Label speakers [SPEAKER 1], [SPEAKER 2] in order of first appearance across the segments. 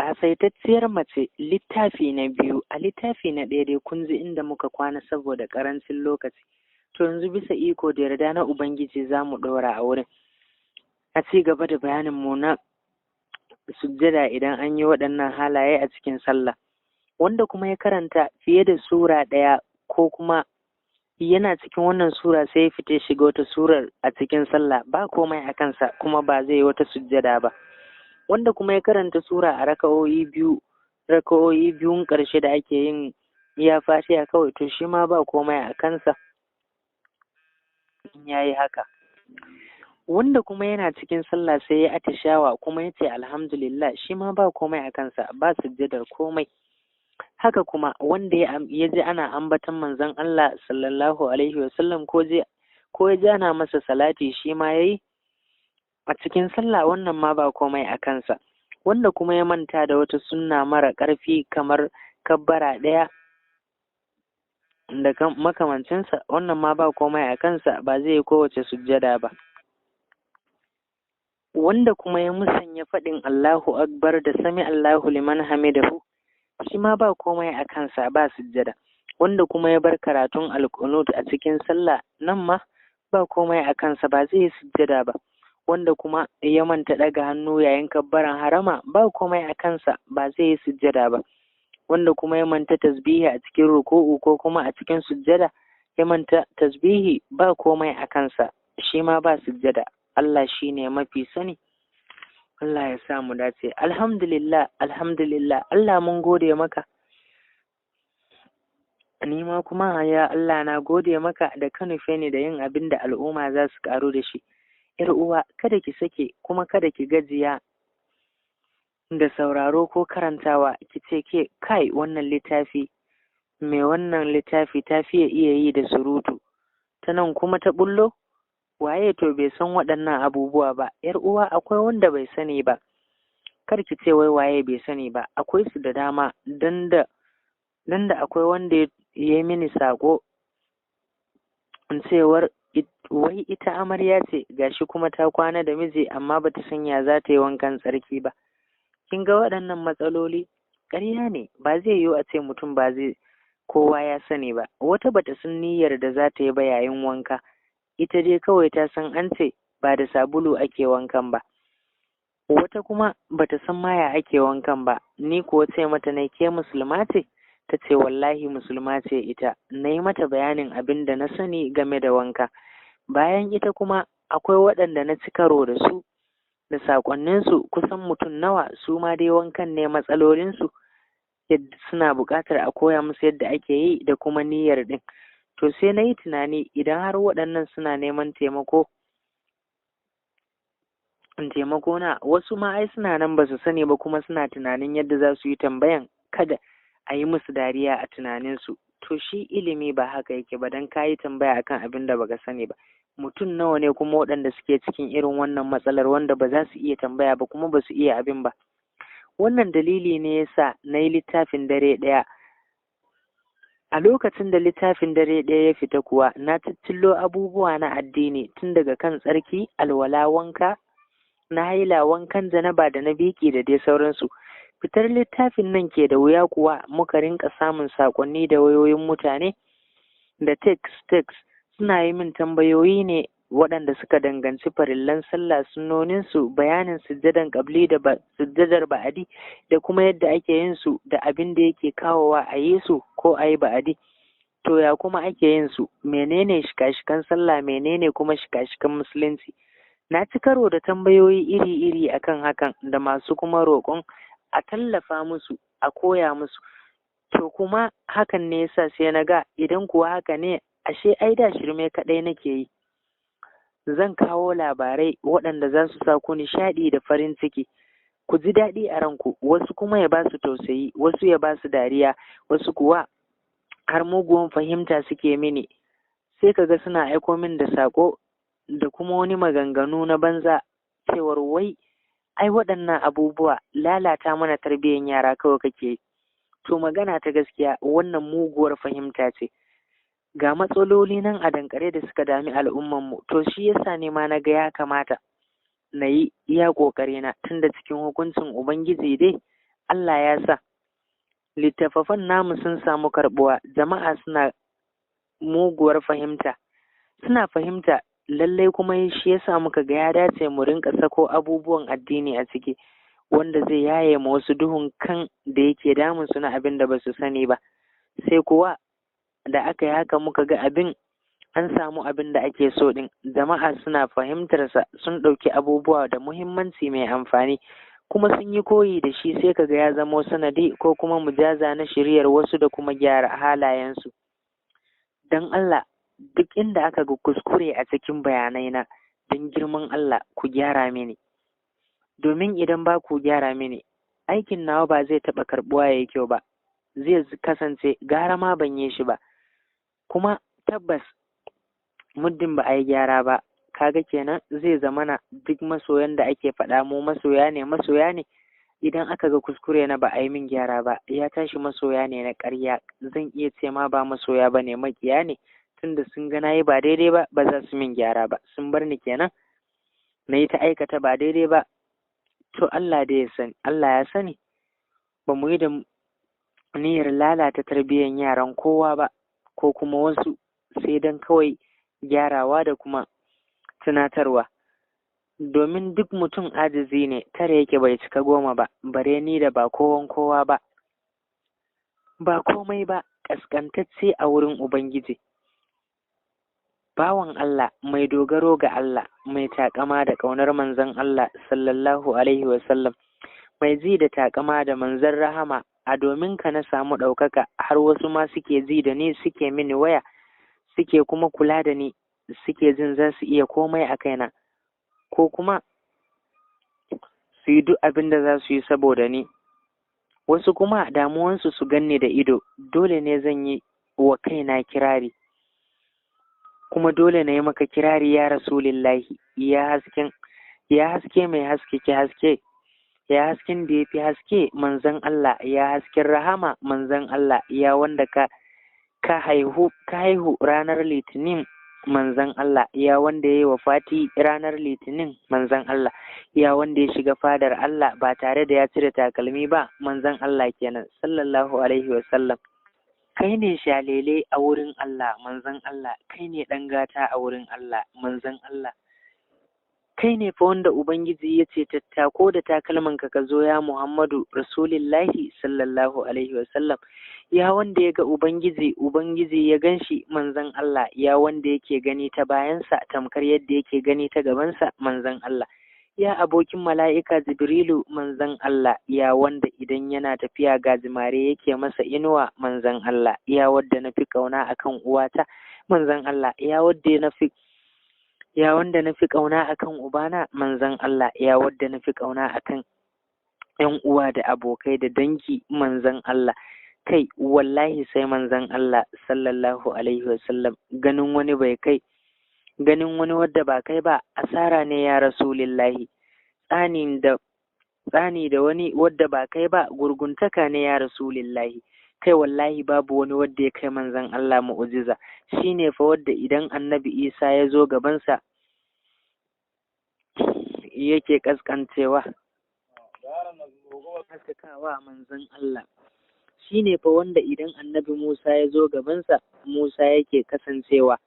[SPEAKER 1] ƙasaitacciyar mace littafi na biyu. A littafi na ɗaya dai kun ji inda muka kwana saboda ƙarancin lokaci, to yanzu bisa iko da yarda na Ubangiji za mu ɗora a wurin a ci gaba da bayanin mu na sujjada idan an yi waɗannan halaye a cikin sallah. Wanda kuma ya karanta fiye da sura ɗaya ko kuma yana cikin wannan sura sai ya fita shiga wata surar a cikin sallah, ba komai a kansa kuma ba zai yi wata sujjada ba. Wanda kuma ya karanta sura a raka'o'i biyun ƙarshe da ake yin iya fatiha kawai, to shi ma ba komai a kansa in ya yi haka. Wanda kuma yana cikin sallah sai ya atishawa kuma ya ce alhamdulillah, shi ma ba komai a kansa, ba sujjadar komai. Haka kuma wanda ya ji ana ambaton manzon Allah sallallahu alaihi wasallam ko ya ji ana masa salati, shi ma ya yi a cikin sallah, wannan ma ba komai a kansa. Wanda kuma ya manta da wata sunna mara ƙarfi kamar kabbara ɗaya da makamancinsa, wannan ma ba komai a kansa, ba zai yi kowace sujjada ba. Wanda kuma ya musanya faɗin Allahu Akbar da sami Allahu liman hamidahu, shi ma ba komai a kansa, ba sujjada. Wanda kuma ya bar karatun alqunut a cikin sallah, nan ma ba komai a kansa, ba zai yi sujjada ba. Wanda kuma ya manta ɗaga hannu yayin kabbaran harama, ba komai a kansa, ba zai yi sujjada ba. Wanda kuma ya manta tasbihi a cikin ruku'u ko kuma a cikin sujjada, ya manta tasbihi, ba komai a kansa, shi ma ba sujjada. Allah shi ne mafi sani. Allah ya sa mu dace. Alhamdulillah, alhamdulillah, Allah mun gode maka. Ni ma kuma ya Allah na gode maka da ka nufe ni da yin abin da al'umma za su karu da shi. ‘Yar uwa, kada ki sake kuma kada ki gajiya da sauraro ko karantawa, ki ce ke kai wannan littafi, mai wannan littafi ta fiye iya yi da surutu, ta nan kuma ta bullo, waye to bai san waɗannan abubuwa ba. ‘Yar uwa, akwai wanda bai sani ba, kar ki ce wai waye bai sani ba, akwai su da dama, dan da akwai wanda ya yi mini saƙo cewar wai ita amarya ce gashi kuma ta kwana da miji amma bata sanya za ta yi wankan tsarki ba. Kin ga waɗannan matsaloli? Ƙarya ne, ba zai yiwu a ce mutum ba zai kowa ya sani ba. Wata bata san niyyar da za ta yi ba yayin wanka, ita dai kawai ta san an ce ba da sabulu ake wankan ba. Wata kuma bata san maya ake wankan ba, ni kuwa ce mata na ke musulma ce? Ta ce wallahi musulma ce ita. Na yi mata bayanin abin da na sani game da wanka. Bayan ita kuma akwai waɗanda na ci karo da su da saƙonninsu, kusan mutum nawa, su ma dai wankan ne matsalolinsu, yadda suna buƙatar a koya musu yadda ake yi da kuma niyyar ɗin. To sai na yi tunani, idan har waɗannan suna neman taimako na, wasu ma ai suna nan ba su sani ba kuma suna tunanin yadda za su yi tambayan kada a yi musu dariya a tunaninsu. To shi ilimi ba haka yake ba, don ka yi tambaya akan abin da baka sani ba. Mutum nawa ne kuma waɗanda suke cikin irin wannan matsalar wanda ba za su iya tambaya ba kuma ba su iya abin ba. Wannan dalili ne yasa na yi littafin dare ɗaya. A lokacin da littafin dare ɗaya ya fita kuwa, na tattillo abubuwa na addini tun daga kan tsarki, alwala, wanka na haila, wankan janaba da na biki da dai sauransu. Fitar littafin nan ke da wuya kuwa muka rinka samun saƙonni da wayoyin mutane da text suna yi min tambayoyi ne waɗanda suka danganci farillan sallah, sunnoninsu, bayanin sujjadan ƙabli da sujjadar ba'adi da kuma yadda ake yin su da abin da yake kawowa a yi su ko a yi ba'adi. To ya kuma ake yin su? Menene shika-shikan sallah? Menene kuma shika-shikan musulunci? Na ci karo da tambayoyi iri-iri akan hakan da masu kuma roƙon a tallafa musu, a koya musu. To kuma hakan ne yasa sai na ga idan kuwa haka ne, ashe ai da shirme kaɗai nake yi. Zan kawo labarai waɗanda za su sa ku nishaɗi da farin ciki, ku ji daɗi a ranku, wasu kuma ya ba su tausayi, wasu ya ba su dariya, wasu kuwa har muguwan fahimta suke mini. Sai kaga suna aiko min da saƙo da kuma wani maganganu na banza cewar wai ai waɗannan abubuwa lalata mana tarbiyyar yara kawai kake yi. To magana ta gaskiya, wannan muguwar fahimta ce. Ga matsaloli nan a dankare da suka dami al'ummanmu, to shi yasa ne ma na ga ya kamata na yi iya ƙoƙarina, tunda cikin hukuncin Ubangiji dai Allah ya sa littattafan namu sun samu karɓuwa, jama'a suna muguwar fahimta, suna fahimta lallai, kuma shi yasa muka ga ya dace mu rinka sako abubuwan addini a ciki wanda zai yaye ma wasu duhun kan da yake damun su na abin da ba su sani ba. Sai kuwa da aka yi haka muka ga abin an samu abin da ake so din, jama'a suna fahimtarsa, sun ɗauki abubuwa da muhimmanci mai amfani kuma sun yi koyi da shi, sai kaga ya zamo sanadi ko kuma mujaza na shiriyar wasu da kuma gyara halayensu. Don Allah, duk inda aka ga kuskure a cikin bayanai na, don girman Allah ku gyara mini, domin idan ba ku gyara mini aikin nawa ba zai taɓa karɓuwa ya yi kyau ba, zai kasance gara ma ban yi shi ba. Kuma tabbas muddin ba a yi gyara ba, kaga kenan zai zamana duk masoyan da ake faɗa mu masoya ne, idan aka ga kuskure na ba a yi min gyara ba, ya tashi masoya ne na ƙarya. Zan iya ce ma ba masoya ba ne, maƙiya ne, tunda sun ga na yi ba daidai ba, ba za su min gyara ba, sun bar ni kenan na yi ta aikata ba daidai ba. To Allah dai ya sani, Allah ya sani ba mu yi da niyyar lalata tarbiyyar yaran kowa ba, ko kuma wasu, sai don kawai gyarawa da kuma tunatarwa, domin duk mutum ajizi ne, tare yake bai cika 10 ba, bare ni da ba kowan kowa ba, ba komai ba, ƙasƙantacce a wurin Ubangiji, bawan Allah mai dogaro ga Allah, mai takama da ƙaunar manzon Allah sallallahu alaihi wasallam, mai ji da takama da manzon rahama. A domin ka na samu ɗaukaka, har wasu ma suke ji da ni, suke mini waya, suke kuma kula da ni, suke jin za su iya komai a kaina, ko kuma su yi duk abin da za su yi saboda ni. Wasu kuma damuwansu su ganni da ido, dole ne zan yi wa kaina kirari, kuma dole na yi maka kirari ya Rasulillahi, ya haske mai haskeke haske, ya hasken da ya fi haske manzon Allah, ya hasken rahama manzon Allah, ya wanda ka haihu ranar litinin manzon Allah, ya wanda ya yi wafati ranar litinin manzon Allah, ya wanda ya shiga fadar Allah ba tare da ya cire takalmi ba manzon Allah kenan sallallahu alaihi wasallam. Kai ne shalele a wurin Allah manzon Allah, kai ne ɗan gata a wurin Allah manzon Allah, kai ne fa wanda Ubangiji ya ce tattako da takalmanka ka zo ya Muhammadu Rasulillahi sallallahu alaihi wasallam, ya wanda ya ga Ubangiji ya ganshi manzon Allah, ya wanda yake gani ta bayansa tamkar yadda yake gani ta gabansa manzon Allah, ya abokin mala'ika Jibrilu manzon Allah, ya wanda idan yana tafiya gajimare yake masa inuwa manzon Allah, ya wadda na fi ƙauna akan uwata manzon Allah, ya wanda na fi ƙauna akan ubana manzon Allah, ya wadda na fi ƙauna akan ‘yan uwa da abokai da dangi manzon Allah. Kai wallahi sai manzon Allah sallallahu alaihi wasallam, ganin wani wadda ba kai ba asara ne ya Rasulillahi, tsani da wani wadda ba kai ba gurguntaka ne ya Rasulillahi. Kai wallahi babu wani wadda ya kai manzon Allah mu'ujiza, shine fa wadda idan Annabi Isa ya zo gabansa yake kaskancewa, haskakawa manzon Allah, shine fa wanda idan Annabi Musa ya zo gabansa Musa yake kasancewa,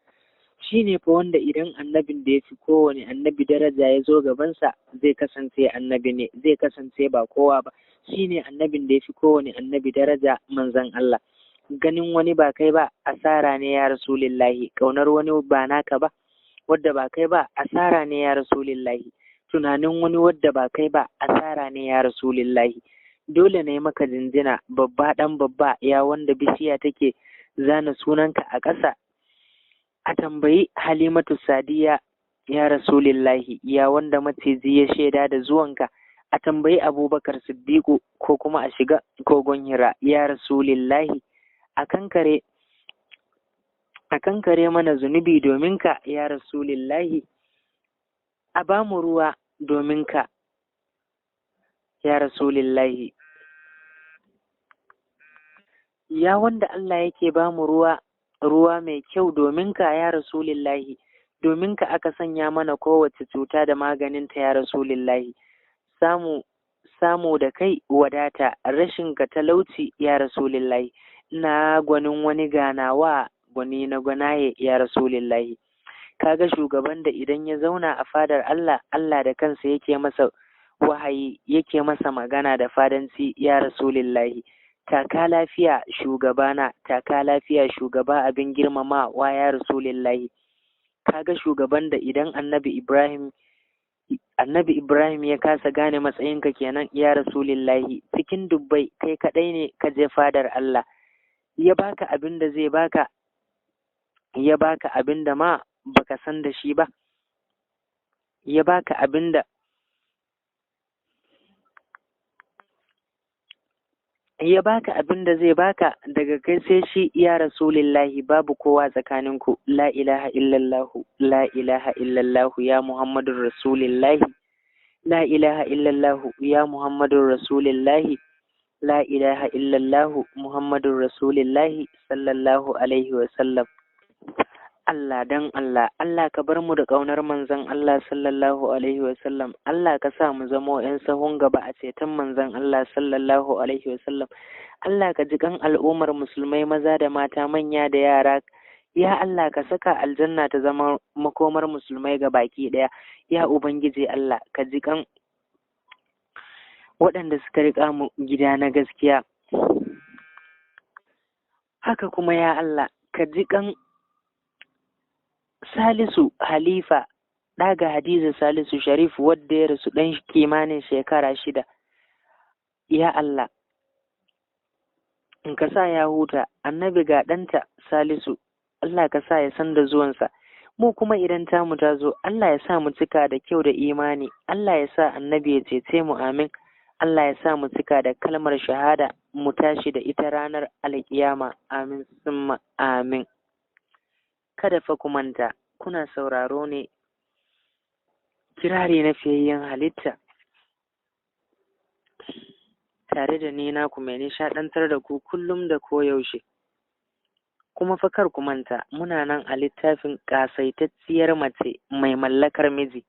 [SPEAKER 1] shine fa wanda idan annabin da ya fi kowane annabi daraja ya zo gabansa zai kasance annabi ne, zai kasance ba kowa ba, shine annabin da ya fi kowane annabi daraja manzon Allah. Ganin wani ba kai ba asara ne ya Rasulillahi, ƙaunar wani ba naka ba wadda ba kai ba asara ne ya Rasulillahi, tunanin wani wadda ba kai ba asara ne ya Rasulillahi. Dole ne maka jinjina babba ɗan babba, ya wanda bishiya take zana sunanka a ƙasa a tambayi Halimatu Sadiya ya Rasulillahi, ya wanda maciji ya shaida da zuwanka a tambayi Abubakar Siddiqu, ko kuma a shiga kogon Hira ya Rasulillahi, a kankare mana zunubi domin ka ya Rasulillahi, a ba mu ruwa domin ka ya Rasulillahi, ya wanda Allah yake ba mu ruwa mai kyau domin ka ya Rasulillahi, domin ka aka sanya mana kowace cuta da maganinta ya Rasulillahi, samu da kai wadata, rashin ka talauci ya rasulillahi. Na gwanin wani ganawa gwani na gwanaye ya rasulillahi. Kaga shugaban da idan ya zauna a fadar Allah, Allah da kansa yake masa wahayi, yake masa magana da fadanci ya rasulillahi. Taka lafiya shugabana, taka lafiya shugaba abin girmamawa ya rasulillahi. Kaga shugaban da idan annabi Ibrahim ya kasa gane matsayinka kenan ya rasulillahi, cikin dubbai kai kadai ne ka je fadar Allah, ya baka abin da zai baka, ya baka abin da ma baka san da shi ba, ya baka abin da zai baka daga kai sai shi ya rasulillahi, babu kowa tsakaninku. La ilaha illallahu, la ilaha illallahu ya Muhammadun rasulillahi, la ilaha illallahu ya Muhammadun rasulillahi, la ilaha illallahu Muhammadun rasulillahi sallallahu alaihi wasallam. Allah dan Allah, Allah ka bar mu da ƙaunar manzon Allah sallallahu alaihi wasallam. Allah ka sa mu zamo 'yan sahun gaba a ceton manzon Allah sallallahu alaihi wasallam. Allah ka ji kan al'ummar musulmai maza da mata, manya da yara. Ya Allah ka saka aljanna ta zama makomar musulmai ga baki ɗaya. Ya Ubangiji Allah ka ji kan waɗanda suka riƙa mu gida na gaskiya. Haka kuma ya Allah ka ji kan Salisu Halifa ɗaga Hadiza Salisu Sharif wadda ya rasu ɗan kimanin shekara 6. Ya Allah, in ka sa ya huta, annabi ga ɗanta Salisu, Allah ka sa ya san da zuwansa. Mu kuma idan tamu ta zo, Allah ya sa mu cika da kyau da imani, Allah ya sa annabi ya cece mu, amin. Allah ya sa mu cika da kalmar shahada, mu tashi da ita ranar alƙiyama, amin summa amin. Kada fa ku manta, kuna sauraro ne kirari na fiyayyen halitta tare da ni naku mai nishaɗantar da ku kullum da koyaushe. Kuma fa kar ku manta, muna nan a littafin ƙasaitacciyar mace mai mallakar miji,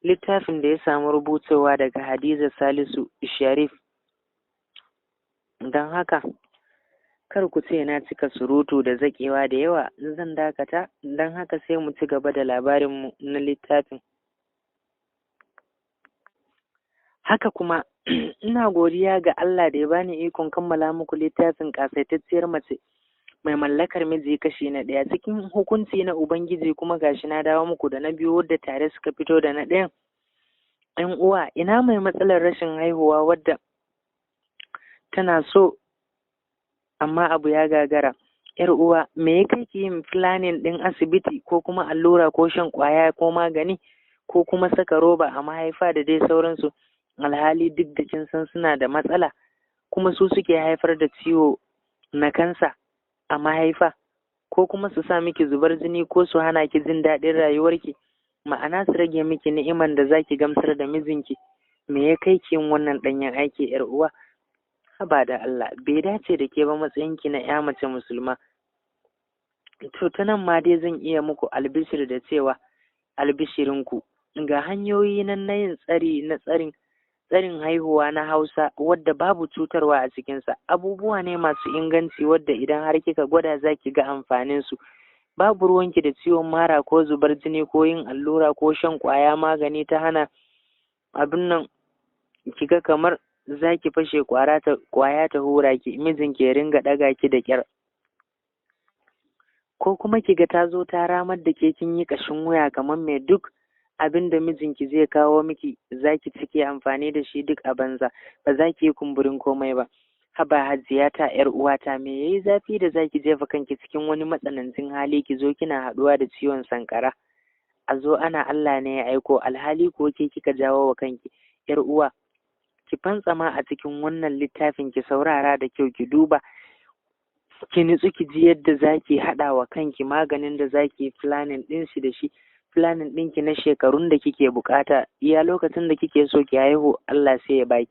[SPEAKER 1] littafin da ya samu rubutowa daga Hadiza Salisu Sharif. Don haka kar ku ce na cika surutu da zaƙewa da yawa, zan dakata, don haka sai mu ci gaba da labarinmu na littafin. Haka kuma ina godiya ga Allah da ya bani ikon kammala muku littafin ƙasaitacciyar mace mai mallakar miji kashi na 1 cikin hukunci na Ubangiji, kuma gashi na dawo muku da na biyu wadda tare suka fito da na 1. 'Yan uwa, ina mai matsalar rashin haihuwa wadda tana so amma abu ya gagara? 'Yar uwa, me ya kai ki yin planning ɗin asibiti ko kuma allura ko shan ƙwaya ko magani ko kuma saka roba a mahaifa da dai sauransu, alhali duk da kin san suna da matsala kuma su suke haifar da ciwo na kansa a mahaifa, ko kuma su sa miki zubar jini ko su hana ki jin daɗin rayuwarki, ma'ana su rage miki ni'iman da zaki gamsar da mijinki? Me ya kai ki yin wannan ɗanyen aiki, 'yar uwa? Haba da Allah, bai dace da ke ba matsayinki na 'ya mace musulma. To ta nan ma dai zan iya muku albishir da cewa albishirinku ga hanyoyi nan na yin tsarin haihuwa na Hausa wadda babu cutarwa a cikinsa. Abubuwa ne masu inganci wadda idan har kika gwada za ki ga amfaninsu. Babu ruwanki da ciwon mara ko zubar jini ko yin allura ko shan ƙwaya magani ta hana abin nan, kiga kamar za ki fashe ƙwaya ta hura ki, mijinki ya ringa ɗaga ki da ƙyar, ko kuma kiga ta zo ta ramar da ke kin yi ƙashin wuya kamar mai duk abin da mijinki zai kawo miki za ki cike amfani da shi duk a banza, ba za ki yi kumburin komai ba. Haba Hajiya ta, 'yar uwata, me yayi zafi da za ki jefa kanki cikin wani matsanancin hali ki zo kina haɗuwa da ciwon sankara, a zo ana Allah ne ya aiko, alhali ko ke kika jawo wa kanki? 'Yar uwa, ki fantsama a cikin wannan littafin, ki saurara da kyau, ki duba, ki nutsu, ki ji yadda zaki haɗa wa kanki maganin da zaki planning ɗin shi da shi, planning ɗinki na shekarun da kike bukata, iya lokacin da kike so ki haihu, Allah sai ya baki.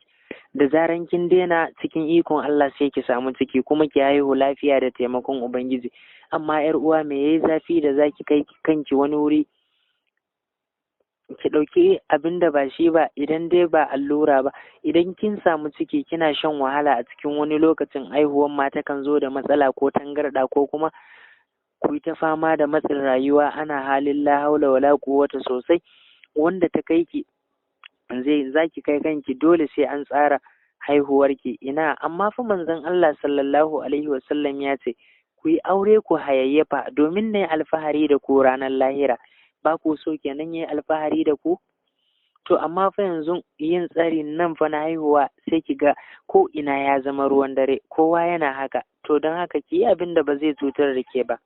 [SPEAKER 1] Da zaran kin daina, cikin ikon Allah sai ki samu ciki kuma ki haihu lafiya da taimakon Ubangiji. Amma 'yar uwa, me yayi zafi da zaki kai kanki wani wuri ki ɗauki abin da ba shi ba idan dai ba allura ba. Idan kin samu ciki kina shan wahala a cikin wani lokacin haihuwan ma takan zo da matsala ko tangarɗa ko kuma ku yi ta fama da matsin rayuwa ana halin la haula wala quwwata sosai, wanda ta kai ki za ki kai kanki dole sai an tsara haihuwarki. Ina amma fa manzon Allah sallallahu alaihi wasallam ya ce ku yi aure ku hayayyafa domin na yi alfahari da ku ranar lahira. Ba ku so kenan yi alfahari da ku? To amma fa yanzu yin tsarin nan fa na haihuwa sai ki ga ko ina ya zama ruwan dare, kowa yana haka. To don haka ki yi abin da ba zai cutar da ke ba.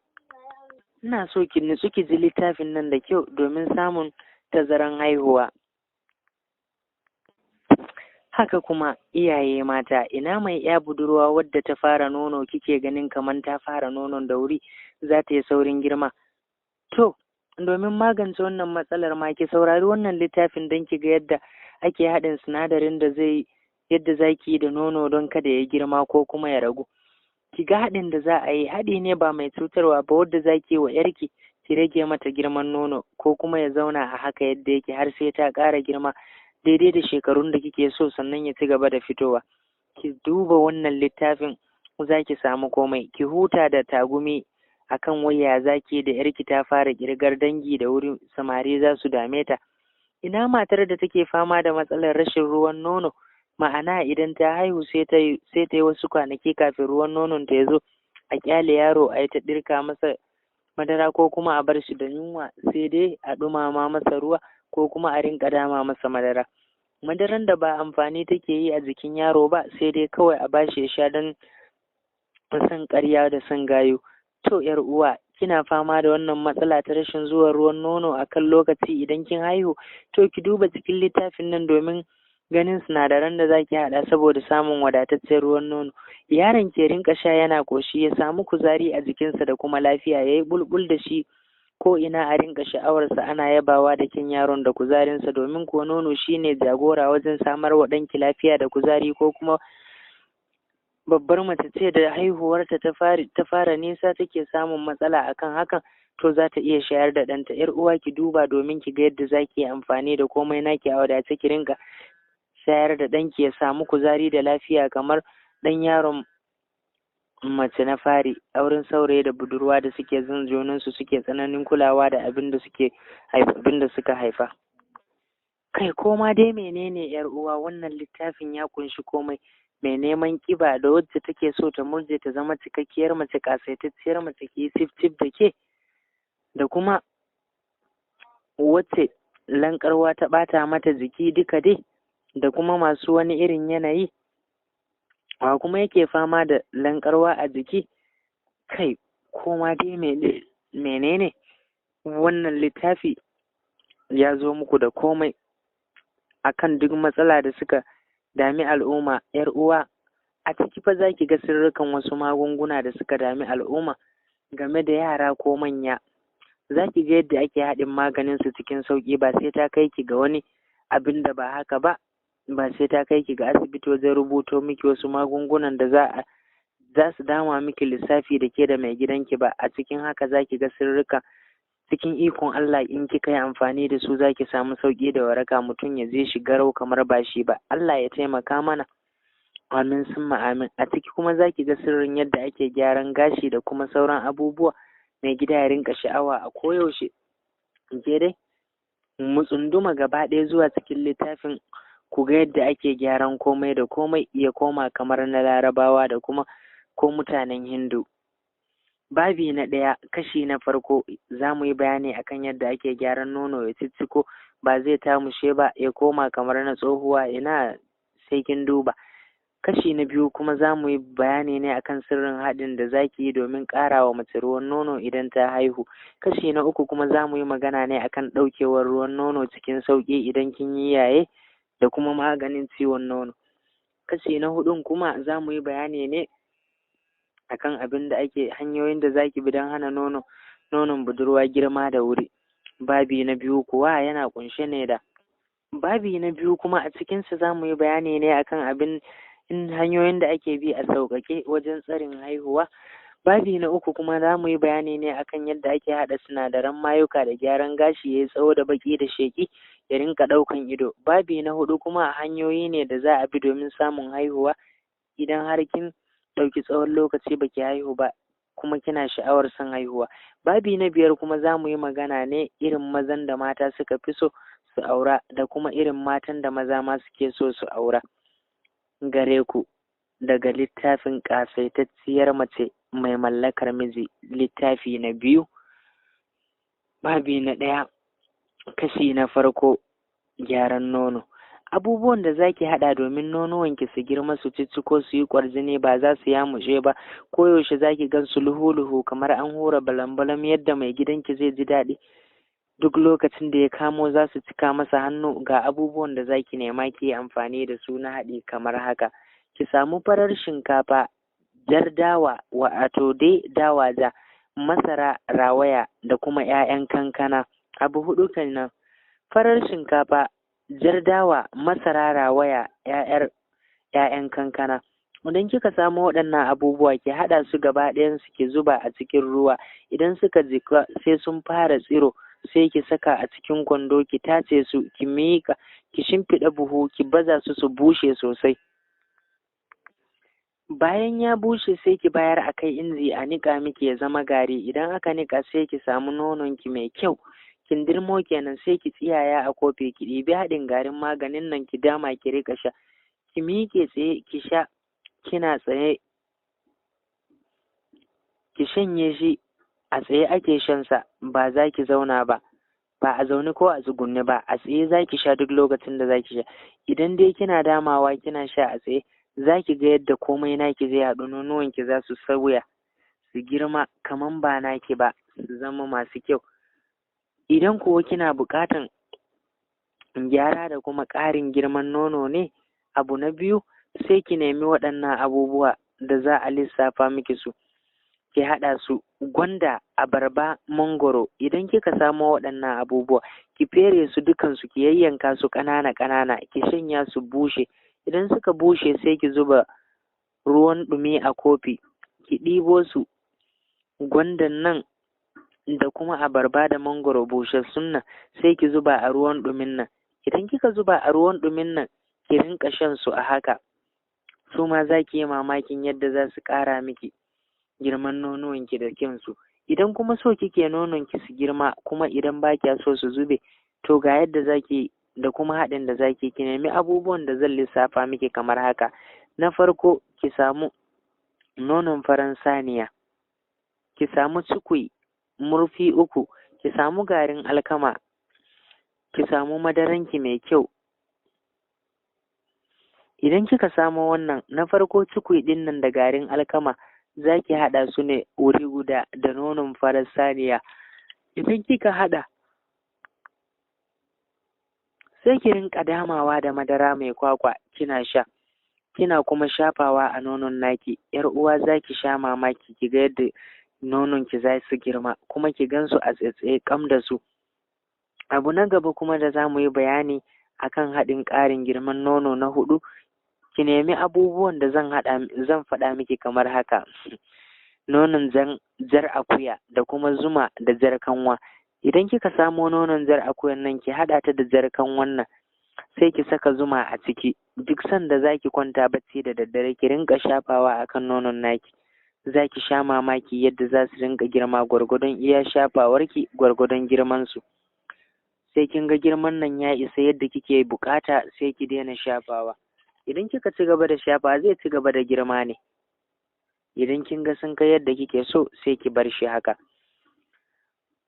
[SPEAKER 1] Ina so ki nutsu ki ji littafin nan da kyau domin samun tazaran haihuwa. Haka kuma iyaye mata, ina mai ya budurwa wadda ta fara nono kike ganin kamar ta fara nonon da wuri za ta yi saurin girma. To, domin magance wannan matsalar ma ki saurari wannan littafin don ki ga yadda ake haɗin sinadarin da yadda za ki yi da nono don kada ya girma ko kuma ya ragu. Ki ga haɗin da za a yi, haɗi ne ba mai cutarwa ba wadda za ki yi wa ‘yarki ki rage mata girman nono ko kuma ya zauna a haka yadda yake har sai ta ƙara girma daidai da shekarun da kike so sannan ya ci gaba da fitowa. Ki duba wannan littafin za ki samu komai. Ki huta da tagumi akan waya za ki da ‘yarki ta fara ƙirgar dangi da wuri samari za su dame ta. Ina matar da take fama da matsalar rashin ruwan nono, ma'ana idan ta haihu sai ta yi wasu kwanaki kafin ruwan nonon ta ya zo, a ƙyale yaro a yi ta ɗirka masa madara ko kuma a bar shi da yunwa sai dai a ɗumama masa ruwa ko kuma a rinƙa dama masa madara. Madaran da ba amfani take yi a jikin yaro ba sai dai kawai a bashi ya sha don son ƙarya da son gayo. To ‘yar uwa, kina fama da wannan matsala ta rashin zuwan ruwan nono a kan lokaci idan kin haihu, to ki duba cikin littafin nan domin ganin sinadaran da zaki haɗa saboda samun wadataccen ruwan nono. Yaron ke rinka sha yana ƙoshi ya samu kuzari a jikinsa da kuma lafiya, ya yi bulbul da shi ko ina a rinka sha'awarsa, ana yabawa da kyan yaron da kuzarinsa domin kuwa nono shine jagora wajen samar wa ɗanki lafiya da kuzari. Ko kuma babbar mace ce da haihuwarta ta fara nisa take samun matsala akan hakan, to za ta iya shayar da ɗanta. ‘Yar uwa ki duba domin ki ga yadda za ki yi amfani da komai naki a wadace, ki rinka shayar da ɗanki ya samu kuzari da lafiya kamar ɗan yaron mace na fari. Auren saurayi da budurwa da suke zan junansu suke tsananin kulawa da abin da suka haifa. Kai koma dai menene ‘yar uwa, wannan littafin ya kunshi komai. Mai neman kiba da wacce take so ta murje ta zama cikakkiyar mace, kasaitacciyar mace, ki yi cif da ke, da kuma wacce lankarwa ta ɓata mata jiki duka dai, da kuma masu wani irin yanayi wa kuma yake fama da lankarwa a jiki. Kai koma dai menene wannan littafi ya zo muku da komai akan duk matsala da suka dami al'umma. ‘Yar uwa, a ciki fa za ki ga sirrukan wasu magunguna da suka dami al'umma game da yara ko manya. Za ki ga yadda ake haɗin maganin su cikin sauƙi, ba sai ta kai ki ga wani abin da ba haka ba, ba sai ta kai ki ga asibiti wajen rubuto miki wasu magungunan da za su dama miki lissafi da ke da mai gidanki ba. A cikin haka za ki ga sirrika cikin ikon Allah, in kika yi amfani da su za ki samu sauƙi da waraka, mutum ya je shi garau kamar ba shi ba. Allah ya taimaka mana, amin summa amin. A ciki kuma za ki ga sirrin yadda ake gyaran gashi da kuma sauran abubuwa mai gida ya rinka sha'awa a koyaushe. Ke dai mu tsunduma gaba ɗaya zuwa cikin littafin ku ga yadda ake gyaran komai da komai ya koma kamar na Larabawa da kuma ko mutanen Hindu. Babi na ɗaya, kashi na farko, za mu yi bayani akan yadda ake gyaran nono ya cicciko ba zai tamushe ba ya koma kamar na tsohuwa, ina sai kin duba. Kashi na biyu kuma za mu yi bayani ne akan sirrin haɗin da za ki yi domin ƙara wa mace ruwan nono idan ta haihu. Kashi na uku kuma za mu yi magana ne akan ɗaukewar ruwan nono cikin sauƙi idan kin yi yaye da kuma maganin ciwon nono. Kashi na hudun kuma za mu yi bayani ne akan hanyoyin da zaki bi don hana nonon budurwa girma da wuri. Babi na biyu kuwa yana kunshe ne da babi na biyu kuma a cikinsa za mu yi bayani ne akan hanyoyin da ake bi a sauƙaƙe wajen tsarin haihuwa. Babi na uku kuma za mu yi bayani ne akan yadda ake haɗa sinadaran mayuka da gyaran gashi ya yi tsawo da baƙi da sheƙi ya rinka ɗaukan ido. Babi na 4 kuma hanyoyi ne da za a bi domin samun haihuwa idan har kin ɗauki tsawon lokaci baki haihu ba kuma kina sha'awar son haihuwa. Babi na 5 kuma za mu yi magana ne irin mazan da mata suka fi so su aura da kuma irin matan da maza ma suke so su aura gare ku daga littafin ƙasaitacciyar mace mai mallakar miji, littafi na 2, babi na 1, kashi na farko, gyaran nono. Abubuwan da zaki haɗa domin nonuwanki su girma, su cicciko, su yi ƙwarjini, ba za su yamushe ba, koyaushe zaki gan su luhu-luhu kamar an hura balam-balam, yadda mai gidanki zai ji daɗi duk lokacin da ya kamo za su cika masa hannu. Ga abubuwan da zaki nema ki yi amfani da su na haɗi kamar haka. Ki samu farar shinkafa, jar dawa wato dai dawa ja, masara rawaya da kuma 'ya'yan kankana. Abu 4 kenan: farar shinkafa, jar dawa, masara rawaya, 'ya'yan kankana. Idan kika samu waɗannan abubuwa ki haɗa su gaba ɗayan su ki zuba a cikin ruwa. Idan suka jika sai sun fara tsiro sai ki saka a cikin kwando, ki tace su, ki miƙa, ki shimfiɗa buhu, ki baza su bushe sosai. Bayan ya bushe sai ki bayar a kai inji a niƙa miki ya zama gari. Idan aka niƙa sai ki samu nononki mai kyau, kindirmo kenan, sai ki tsiyaya a kofi, ki ɗibi haɗin garin maganin nan ki dama ki riƙa sha. Ki miƙe tsaye ki sha, kina tsaye ki shanye shi. A tsaye ake shan sa, ba za ki zauna ba, ba a zaune ko a tsugunne ba, a tsaye za ki sha duk lokacin da za ki sha. Idan dai kina damawa kina sha a tsaye, za ki ga yadda komai naki zai haɗu, nonuwanki za su sauya, su girma kaman ba naki ba, su zama masu kyau. Idan kuwa kina buƙatan gyara da kuma ƙarin girman nono ne, abu na 2, sai ki nemi waɗannan abubuwa da za a lissafa miki su, ki haɗa su: gwanda, abarba, mangoro. Idan kika samo waɗannan abubuwa, ki fere su dukansu, ki yayyanka su ƙanana-ƙanana, ki shanya su bushe. Idan suka bushe sai ki zuba ruwan ɗumi a kofi, ki ɗibo su, gwandan nan da kuma abarba da mangoro busassun nan, sai ki zuba a ruwan ɗumin nan. Idan kika zuba a ruwan ɗumin nan, ki rinƙa shan su a haka. Su ma za ki yi mamakin yadda za su ƙara miki girman nonuwanki da kyansu. Idan kuma so kike nononki su girma, kuma idan ba kya so su zube, to ga yadda za ki da kuma haɗin da za ki nemi abubuwan da zan lissafa miki kamar haka. Na farko, ki samu nonon farar saniya, ki samu cikui murfi 3, ki samu garin alkama, ki samu madaranki mai kyau. Idan kika samo wannan, na farko cikui ɗin nan da garin alkama za ki haɗa su ne wuri guda da nonon farar saniya. Idan kika haɗa, sai ki rinƙa damawa da madara mai kwakwa kina sha, kina kuma shafawa a nonon naki. 'Yar uwa, za ki sha mamaki ki ga yadda nononki za su girma, kuma ki gansu a tsaitsaye kam da su. Abu na gaba kuma da za mu yi bayani akan haɗin ƙarin girman nono na 4, ki nemi abubuwan da zan faɗa miki kamar haka: nonon jar akuya da kuma zuma da jar kanwa. Idan kika samo nonon jar akuyan nan, ki haɗa ta da jar kanwan nan, sai ki saka zuma a ciki. Duk sanda za ki kwanta bacci da daddare, ki rinƙa shafawa akan nonon naki. Za ki sha mamaki yadda za su rinƙa girma, gwargwadon iya shafawarki gwargwadon girmansu. Sai kin ga girman nan ya isa yadda kike buƙata, sai ki daina shafawa. Idan kika ci gaba da shafa, zai ci gaba da girma ne. Idan kin ga sun kai yadda kike so, sai ki bar shi haka.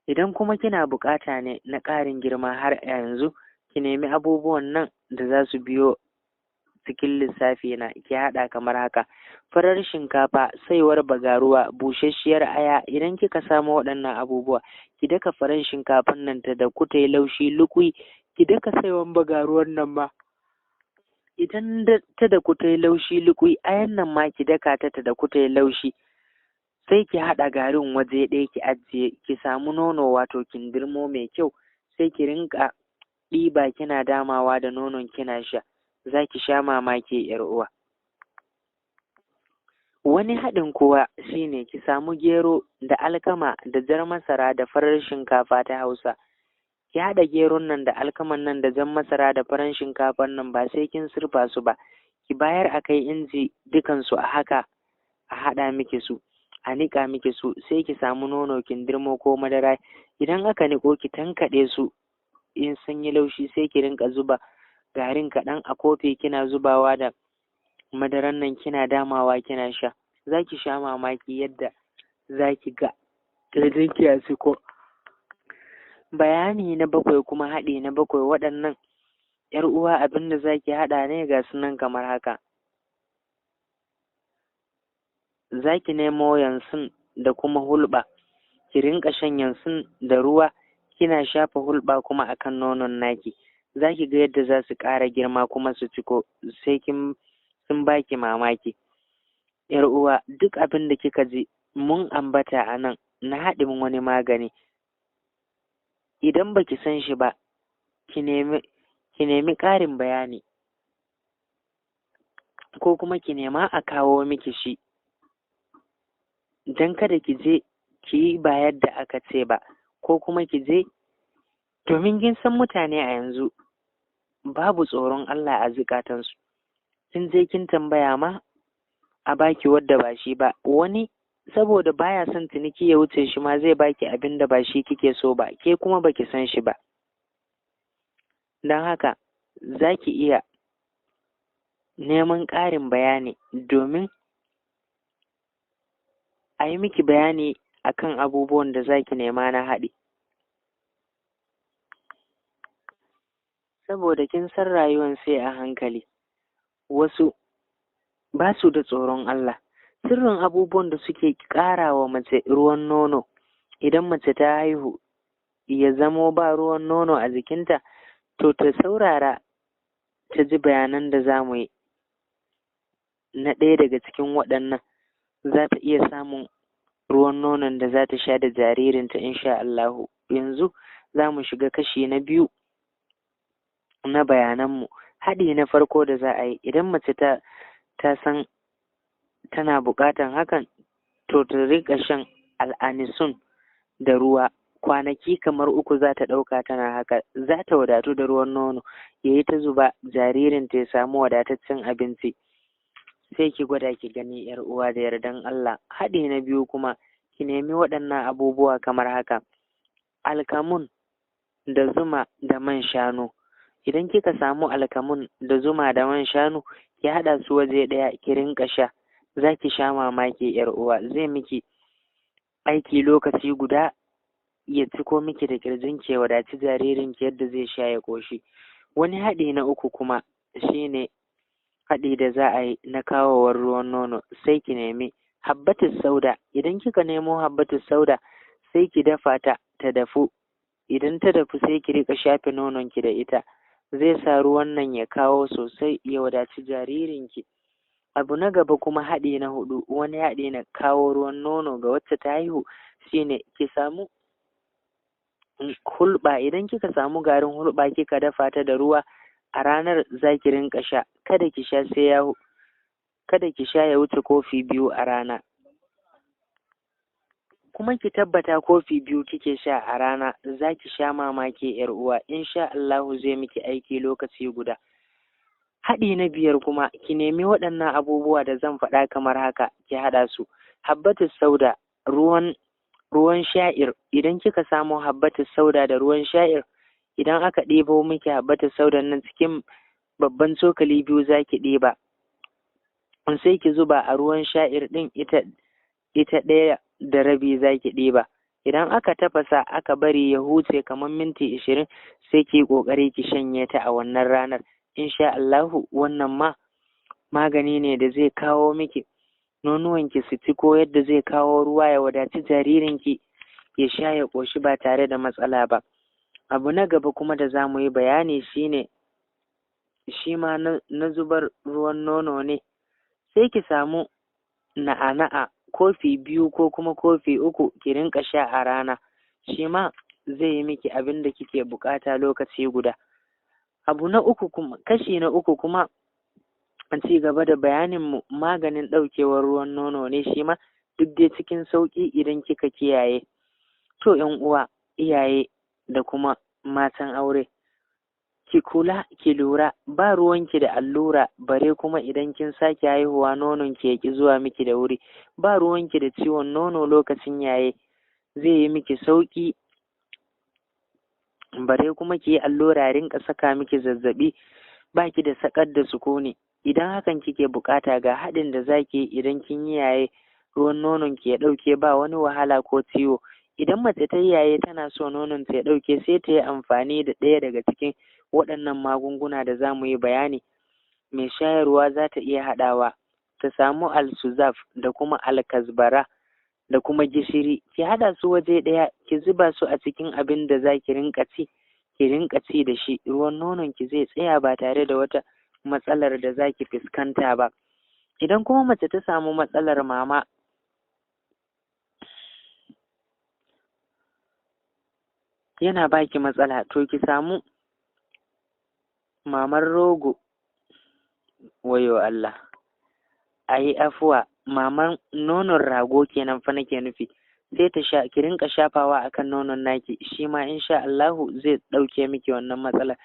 [SPEAKER 1] Idan kuma kina buƙata ne na ƙarin girma har a yanzu, ki nemi abubuwan nan da za su biyo cikin lissafi na, ki haɗa kamar haka: farar shinkafa, saiwar bagaruwa, busasshiyar aya. Idan kika samo waɗannan abubuwa, ki daka farar shinkafan nan ta daku ta yi laushi lukui, ki daka saiwar bagaruwan nan ma. Idan ta daku ta yi laushi lukui, ayan nan ma ki daka ta daku ta yi laushi. Sai ki haɗa garin waje ɗaya ki ajiye, ki samu nono wato kindirmo mai kyau, sai ki rinƙa ɗiba kina damawa da nonon kina sha. Za ki sha mamaki, 'yar uwa. Wani haɗin kuwa shine ki samu gero da alkama da jar masara da farar shinkafa ta Hausa, ki haɗa geron nan da alkaman nan da jan masara da farin shinkafan nan ba sai kin surfa su ba, ki bayar a kai inji dukansu a haka a haɗa miki su, a niƙa miki su, sai ki samu nono kindirmo ko madara. Idan aka niƙo ki tankaɗe su, in sun yi laushi sai ki rinƙa zuba garin kaɗan a kofi kina zubawa da madaran nan kina damawa kina sha. Za ki sha mamaki yadda za ki ga ƙirjinki ya ciko. Bayani na 7 kuma haɗi na 7 waɗannan ‘yar uwa abin da za ki haɗa ne ga su nan kamar haka. Za ki nemo yansun da kuma hulɓa, ki rinƙa shan yansun da ruwa kina shafa hulɓa kuma akan nonon naki. Za ki ga yadda za su ƙara girma kuma su ciko sai sun baki mamaki. ‘Yar uwa, duk abin da kika ji mun ambata a nan na haɗin wani magani, idan baki san shi ba ki nemi ƙarin bayani ko kuma ki nema a kawo miki shi, don kada ki je ki yi ba yadda aka ce ba, ko kuma ki je, domin kin san mutane a yanzu babu tsoron Allah a zukatansu. Kin je kin tambaya ma a baki wadda ba shi ba, wani saboda baya son ciniki ya wuce shi ma zai baki abin da ba shi kike so ba, ke kuma baki san shi ba. Don haka za ki iya neman ƙarin bayani domin a yi miki bayani akan abubuwan da za ki nema na haɗi. Saboda kin san rayuwan sai a hankali, wasu ba su da tsoron Allah. Sirrin abubuwan da suke ƙara wa mace ruwan nono idan mace ta haihu ya zamo ba ruwan nono a jikinta, to ta saurara ta ji bayanan da za mu yi. Na ɗaya daga cikin waɗannan za ta iya samun ruwan nonon da za ta sha da jaririnta insha Allahu. Yanzu za mu shiga kashi na 2 na bayananmu. Haɗi na farko da za a yi, idan mace ta san tana buƙatan hakan, to ta riƙa shan al'anisun da ruwa kwanaki kamar 3 za ta ɗauka tana haka, za ta wadatu da ruwan nono ya yi ta zuba, jaririnta ya samu wadataccen abinci. Sai ki gwada ki gani ‘yar uwa da yardan Allah. Haɗi na 2 kuma, ki nemi waɗannan abubuwa kamar haka: alkamun da zuma da man shanu. Idan kika samu alkamun da zuma da man shanu, ki haɗa su waje ɗaya ki rinƙa sha. Za ki sha mamaki ‘yar uwa, zai miki aiki lokaci guda ya ciko miki da ƙirjinki ya wadaci jaririnki yadda zai sha ya ƙoshi. Wani haɗi na 3 kuma shine haɗi da za a yi na kawowar ruwan nono. Sai ki nemi habbatus sauda. Idan kika nemo habbatus sauda, sai ki dafa ta dafu. Idan ta dafu sai ki riƙa shafe nononki da ita, zai sa ruwan nan ya kawo sosai ya wadaci jaririnki. Abu na gaba kuma haɗi na 4, wani haɗi na kawo ruwan nono ga wacce ta haihu, shine ki samu hulɓa. Idan kika samu garin hulɓa kika dafa ta da ruwa, a ranar za ki rinƙa sha. Kada ki sha ya wuce kofi 2 a rana, kuma ki tabbata kofi 2 kike sha a rana. Za ki sha mamaki ‘yar uwa, insha Allahu zai miki aiki lokaci guda. Haɗi na 5 kuma, ki nemi waɗannan abubuwa da zan faɗa kamar haka, ki haɗa su: habbatus sauda, ruwan sha'ir. Idan kika samu habbatus sauda da ruwan sha'ir, idan aka ɗebo miki habbatus saudan nan cikin babban cokali 2 za ki ɗeba, sai ki zuba a ruwan sha'ir ɗin, ita 1.5 za ki ɗeba. Idan aka tafasa aka bari ya huce kamar minti 20, sai ki yi ƙoƙari ki shanye ta a wannan ranar. Insha Allahu wannan ma magani ne da zai kawo miki nonuwanki su ciko yadda zai kawo ruwa ya wadaci jaririnki ya sha ya ƙoshi ba tare da matsala ba. Abu na gaba kuma da za mu yi bayani shine shi ma na zubar ruwan nono ne. Sai ki samu na'ana'a kofi 2 ko kuma kofi 3 ki rinƙa sha a rana. Shi ma zai yi miki abin da kike buƙata lokaci guda. Abu na 3 kuma, kashi na 3 kuma, an ci gaba da bayaninmu, maganin ɗaukewar ruwan nono ne shi ma, duk dai cikin sauƙi idan kika kiyaye. To ‘yan uwa, iyaye da kuma matan aure, ki kula ki lura, ba ruwanki da allura, bare kuma idan kin sake haihuwa nonon ki ya ki zuwa miki da wuri, ba ruwanki da ciwon nono lokacin yaye, zai yi miki sauki, bare kuma ki yi allura rinka saka miki zazzabi, baki da sakar da sukuni. Idan hakan kike bukata ga haɗin da zaki yi idan kin yi yaye, ruwan nonon ki ya ɗauke ba wani wahala ko ciwo. Idan mace ta yi yaye tana so nonon ta ya ɗauke, sai ta yi amfani da ɗaya daga cikin waɗannan magunguna da za mu yi bayani. Mai shayarwa za ta iya haɗawa, ta samu alsuzaf da kuma alkazbara da kuma gishiri, ki haɗa su waje ɗaya, ki zuba su a cikin abin da za ki rinka ci, ki rinka ci da shi, ruwan nonon ki zai tsaya ba tare da wata matsalar da za ki fuskanta ba. Idan kuma mace ta samu matsalar mama, yana baki matsala, to ki samu mamar rogo, wayo Allah, a yi afuwa, maman nonon rago kenan fa nake nufi, sai ta sha, ki rinka shafawa akan nonon naki, shi ma insha Allahu zai ɗauke miki wannan matsalar.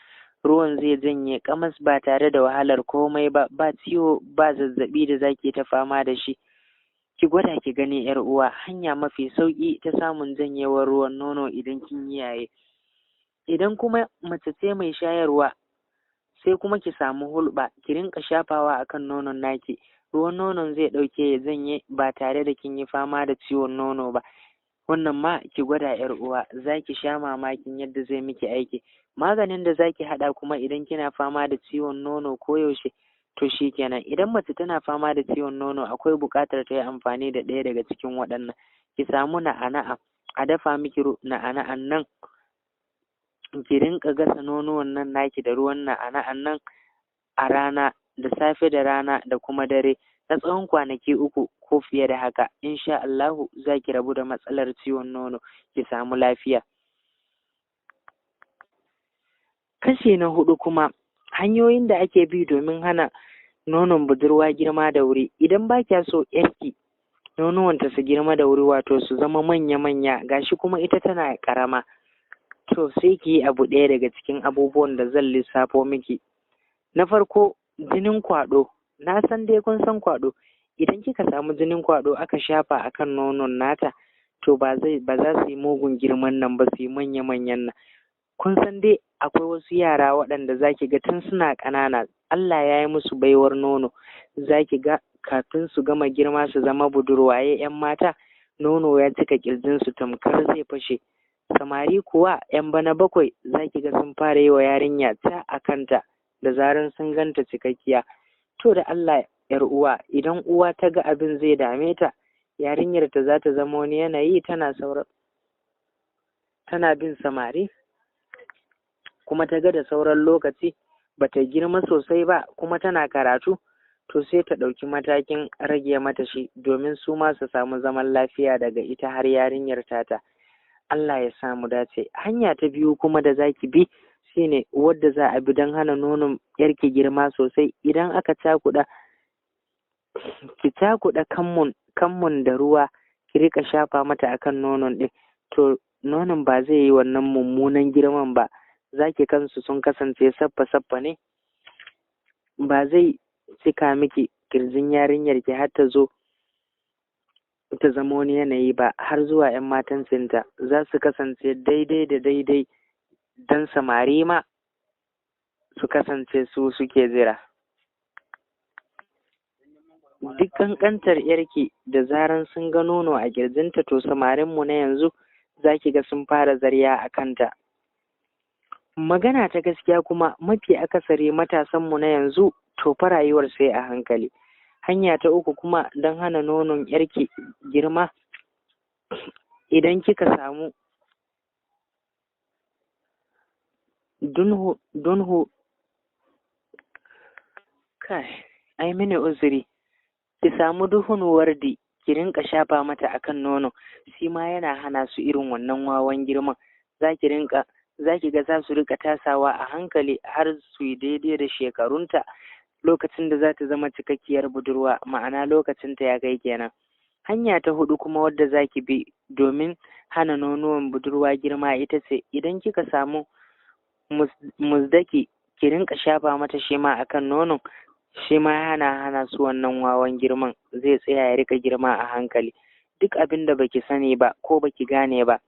[SPEAKER 1] Ruwan zai janye kamas ba tare da wahalar komai ba, ba ciwo ba zazzabi da zaki ta fama da shi. Ki gwada ki gani yar uwa, hanya mafi sauki ta samun janyewar ruwan nono idan kin yi yaye. Idan kuma mace ce mai shayarwa, sai kuma ki samu hulɓa, ki rinka shafawa akan nonon naki, ruwan nonon zai ɗauke ya janye ba tare da kin yi fama da ciwon nono ba. Wannan ma ki gwada yar uwa, za ki sha mamakin yadda zai miki aiki. Maganin da za ki haɗa kuma idan kina fama da ciwon nono koyaushe, to shi kenan. Idan mace tana fama da ciwon nono, akwai buƙatar ta yi amfani da ɗaya daga cikin waɗannan. Ki samu na'ana'a, a dafa miki na'ana'an nan, ki rinka gasa nonuwan nan naki da ruwan na'ana'an nan a rana, da safe da rana da kuma dare, na tsawon kwanaki 3 ko fiye da haka. Insha Allahu za ki rabu da matsalar ciwon nono, ki samu lafiya. Kashi na 4 kuma, hanyoyin da ake bi domin hana nonon budurwa girma da wuri. Idan ba kya so yarki nonuwanta su girma da wuri, wato su zama manya-manya, gashi kuma ita tana ƙarama, to sai ki yi abu ɗaya daga cikin abubuwan da zan lissafo miki. Na farko, jinin kwaɗo. Na san dai kun san kwaɗo. Idan kika samu jinin kwaɗo aka shafa akan nonon nata, to ba za su yi mugun girman nan ba, su yi manya-manyan nan. Kun san dai akwai wasu yara waɗanda za ki ga tun suna ƙanana, Allah ya yi musu baiwar nono, za ki ga kafin su gama girma su zama budurwaye 'yan mata, nono ya cika ƙirjinsu tamkar zai fashe. Samari kuwa 'yan bana 7 za ki ga sun fara yi wa yarinya ta a kanta da zarar sun ganta cikakkiya. To da Allah yar uwa, idan uwa ta ga abin zai dame ta, yarinyar ta za ta zama wani yanayi, tana bin samari, kuma ta ga da sauran lokaci ba ta girma sosai ba kuma tana karatu, to sai ta ɗauki matakin rage mata shi, domin su ma su samu zaman lafiya daga ita har yarinyar tata. Allah ya samu dace. Hanya ta biyu kuma da zaki bi shine wadda za a bi don hana nonon yarki girma sosai. Idan aka cakuɗa, ki cakuɗa kammun da ruwa, ki rika shafa mata akan nonon ɗin, to nonon ba zai yi wannan mummunan girman ba. Zaki kansu sun kasance saffa-saffa ne, ba zai cika miki kirjin yarinyar ki har ta zo ta zama wani yanayi ba. Har zuwa 'yan matan cinta za su kasance daidai da daidai, don samari ma su kasance su suke jira. Duk ƙanƙantar yarki da zaran sun ga nono a kirjinta, to samarinmu na yanzu za ki ga sun fara zarya a kanta. Magana ta gaskiya kuma, mafi akasari matasanmu na yanzu to fa rayuwar sai a hankali. Hanya ta 3 kuma don hana nonon yarki girma, idan kika samu dunhu kai ai mini uzuri, ki samu duhun wardi ki rinka shafa mata akan nono, shi ma yana hana su irin wannan wawan girman. za ki ga za su rika tasawa a hankali har su yi daidai da shekarunta, lokacin da za ta zama cikakkiyar budurwa, ma'ana lokacinta ya kai kenan. Hanya ta 4 kuma wadda za ki bi domin hana nonuwan budurwa girma ita ce, idan kika samu muzdaki ki rinka shafa mata shi ma akan nonon, shi ma yana hana su wannan wawan girman, zai tsaya ya rika girma a hankali. Duk abin da baki sani ba ko baki gane ba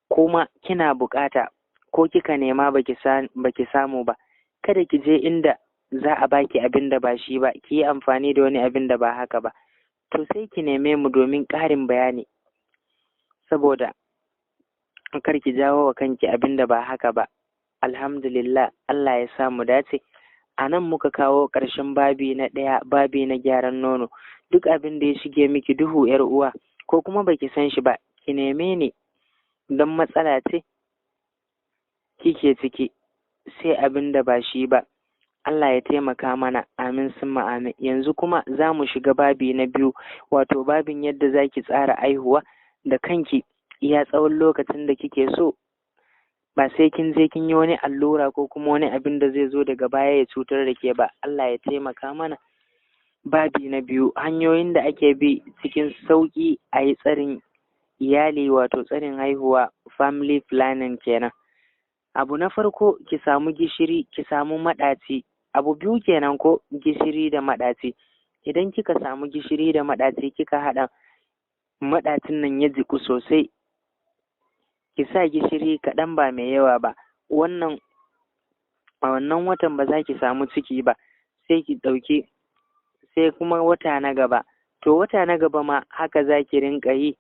[SPEAKER 1] kuma kina bukata ko kika nema baki samu ba, kada ki je inda za a baki abin da ba shi ba, ki yi amfani da wani abin da ba haka ba. To sai ki neme mu domin ƙarin bayani, saboda kar ki jawo wa kanki abin da ba haka ba. Alhamdulillah, Allah ya sa mu dace. A nan muka kawo ƙarshen babi na ɗaya, babi na gyaran nono. Duk abin da ya shige miki duhu, ‘yar uwa, ko kuma baki san shi ba, ki neme ni don matsala ce kike ciki, sai abin da ba shi ba. Allah ya taimaka mana, amin summa amin. Yanzu kuma za mu shiga babi na biyu, wato babin yadda za ki tsara aihuwa da kanki iya tsawon lokacin da kike so, ba sai kin je kin yi wani allura ko kuma wani abin da zai zo daga baya ya cutar da ke ba. Allah ya taimaka mana. Babi na biyu, hanyoyin da ake bi cikin sauƙi a yi tsarin iyali, wato tsarin haihuwa, family planning kenan. Abu na farko, ki samu gishiri, ki samu maɗaci. Abu biyu kenan ko, gishiri da maɗaci. Idan kika samu gishiri da maɗaci kika haɗa, maɗacin nan ya jiku sosai, ki sa gishiri kaɗan ba mai yawa ba. A wannan watan ba za ki samu ciki ba, sai ki ɗauki, sai kuma wata na gaba. To wata na gaba ma haka za ki rinƙa yi.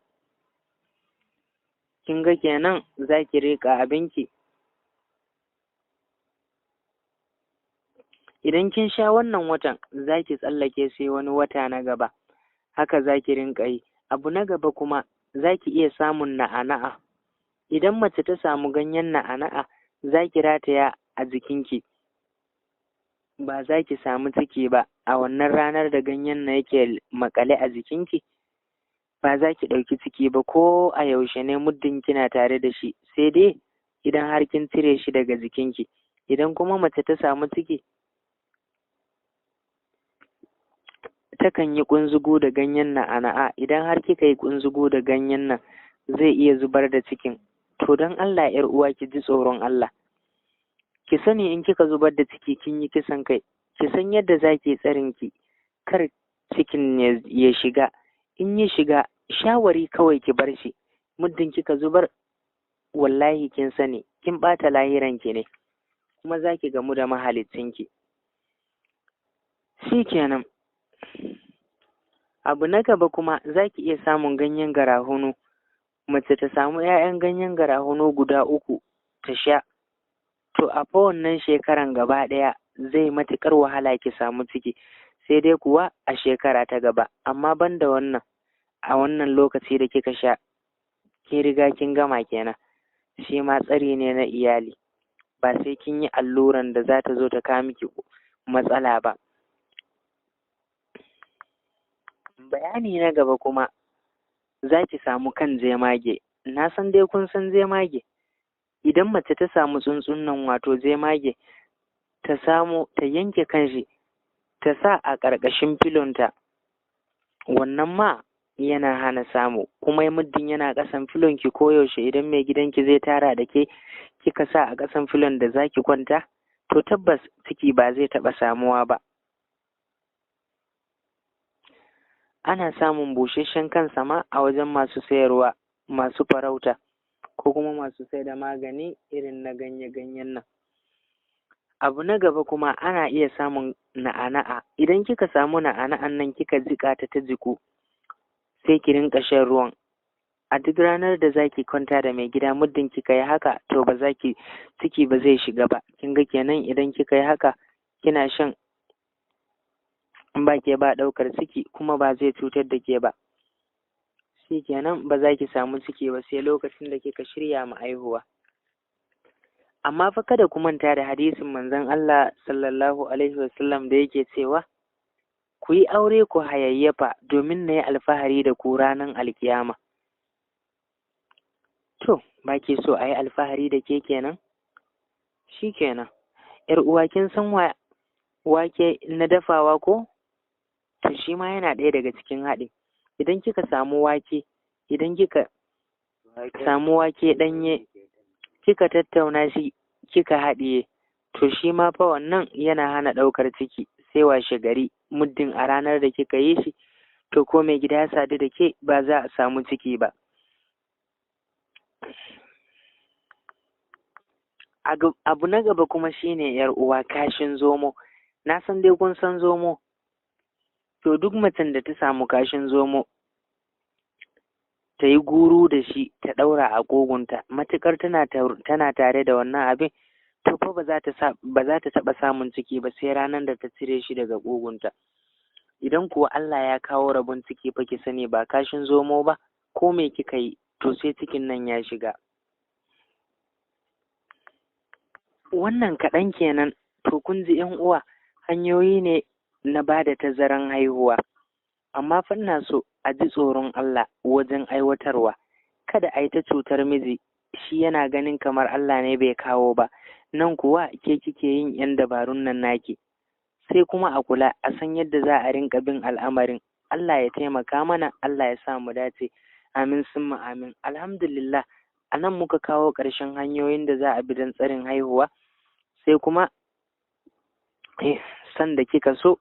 [SPEAKER 1] Kin ga kenan za ki riƙa abinki. Idan kin sha wannan watan za ki tsallake sai wani wata na gaba, haka za ki rinƙa yi. Abu na gaba kuma, za ki iya samun na'ana'a. Idan mace ta samu ganyen na'ana'a, za ki rataya a jikinki, ba za ki samu ciki ba. A wannan ranar da ganyen na yake makale a jikinki, ba za ki ɗauki ciki ba ko a yaushe ne, muddin kina tare da shi, sai dai idan har kin cire shi daga jikinki. Idan kuma mace ta samu ciki, takan yi ƙunzugu da ganyen na'ana'a. Idan har kika yi ƙunzugu da ganyen nan, zai iya zubar da cikin. To don Allah, ‘yar uwa, ki ji tsoron Allah. Ki sani in kika zubar da ciki kin yi kisan kai. Ki san yadda za ki tsarin ki, kar cikin ya shiga. In ya shiga, shawari kawai ki bar shi. Muddin kika zubar, wallahi kin sani kin ɓata lahiranki ne, kuma za ki gamu da mahaliccinki. Shi kenan. Abu na gaba kuma, za ki iya samun ganyen garahunu. Mace ta samu 'ya'yan ganyen garahunu guda 3 ta sha. To a fa wannan shekaran gaba ɗaya zai matuƙar wahala ki samu ciki, sai dai kuwa a shekara ta gaba. Amma ban da wannan, a wannan lokaci da kika sha, kin riga kin gama kenan. Shi ma tsari ne na iyali, ba sai kin yi alluran da za ta zo ta kawo miki matsala ba. Bayani na gaba kuma, za ki samu kan jemage. Na san dai kun san jemage. Idan mace ta samu tsuntsun nan, wato jemage, ta samu ta yanke kanshi, ta sa a ƙarƙashin filonta. Wannan ma yana hana samu, kuma muddin yana ƙasan filonki koyaushe, idan mai gidanki zai tara da ke, kika sa a ƙasan filon da za ki kwanta, to tabbas ciki ba zai taɓa samuwa ba. Ana samun busasshen kansa ma a wajen masu sayarwa, masu farauta, ko kuma masu sai da magani irin na ganye-ganyen nan. Abu na gaba kuma, ana iya samun na'ana'a. Idan kika samu na'ana'an nan kika jiƙa ta jiku, sai ki rinƙa shan ruwan. A duk ranar da zaki kwanta da mai gida, muddin kika yi haka, to ciki ba zai shiga ba. Kin ga kenan idan kika yi haka, kina shan, ba ke ba ɗaukar ciki, kuma ba zai cutar da ke ba. Shi kenan ba za ki samu ciki ba sai lokacin da kika shirya ma aihuwa. Amma fa kada ku manta da hadisin manzon Allah sallallahu alaihi wasallam da yake cewa, ku yi aure ku hayayyafa, domin na yi alfahari da ku ranar alkiyama. To, ba ke so a yi alfahari da ke kenan? Shi kenan. ‘Yar uwa, kin san wake na dafawa ko? To shi ma yana ɗaya daga cikin haɗin. Idan kika samu wake, idan kika samu wake ɗanye, kika tattauna shi kika haɗiye to shi ma fa wannan yana hana ɗaukar ciki sai washe gari, muddin a ranar da kika yi shi to ko mai gida ya sadu da ke ba za a samu ciki ba. Abu na gaba kuma shine yar uwa, kashin zomo. Na san dai kun san zomo, to duk macen da ta samu kashin zomo ta yi guru da shi ta ɗaura a ƙugunta, matuƙar tana tare da wannan abin to fa ba za ta taɓa samun ciki ba sai ranar da ta cire shi daga ƙugunta. Idan kuwa Allah ya kawo rabon ciki fa ki sani ba kashin zomo ba, ko me kika yi to sai cikin nan ya shiga. Wannan kaɗan kenan. To kun ji 'yan uwa, hanyoyi ne na ba da tazaran haihuwa, amma fa ina so a ji tsoron Allah wajen aiwatarwa. Kada a yi ta cutar miji, shi yana ganin kamar Allah ne bai kawo ba, nan kuwa ke kike yin 'yan dabarun nan naki. Sai kuma a kula, a san yadda za a rinka bin al'amarin. Allah ya taimaka mana, Allah ya sa mu dace. Amin summa amin. Alhamdulillah, a nan muka kawo ƙarshen hanyoyin da za a bi don tsarin haihuwa. Sai kuma san da kika so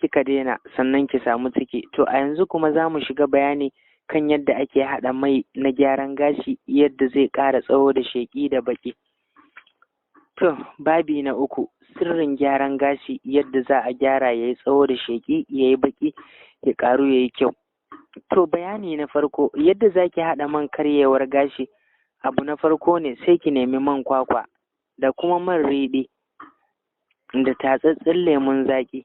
[SPEAKER 1] kika daina sannan ki samu ciki. To a yanzu kuma za mu shiga bayani kan yadda ake haɗa mai na gyaran gashi, yadda zai ƙara tsawo da sheƙi da baƙi. To babi na 3, sirrin gyaran gashi, yadda za a gyara ya yi tsawo da sheƙi, ya yi baƙi, ya ƙaru, ya yi kyau. To bayani na farko, yadda za ki haɗa man karyewar gashi. Abu na farko ne sai ki nemi man kwakwa da kuma man riɗi da tatsatsen lemun zaƙi.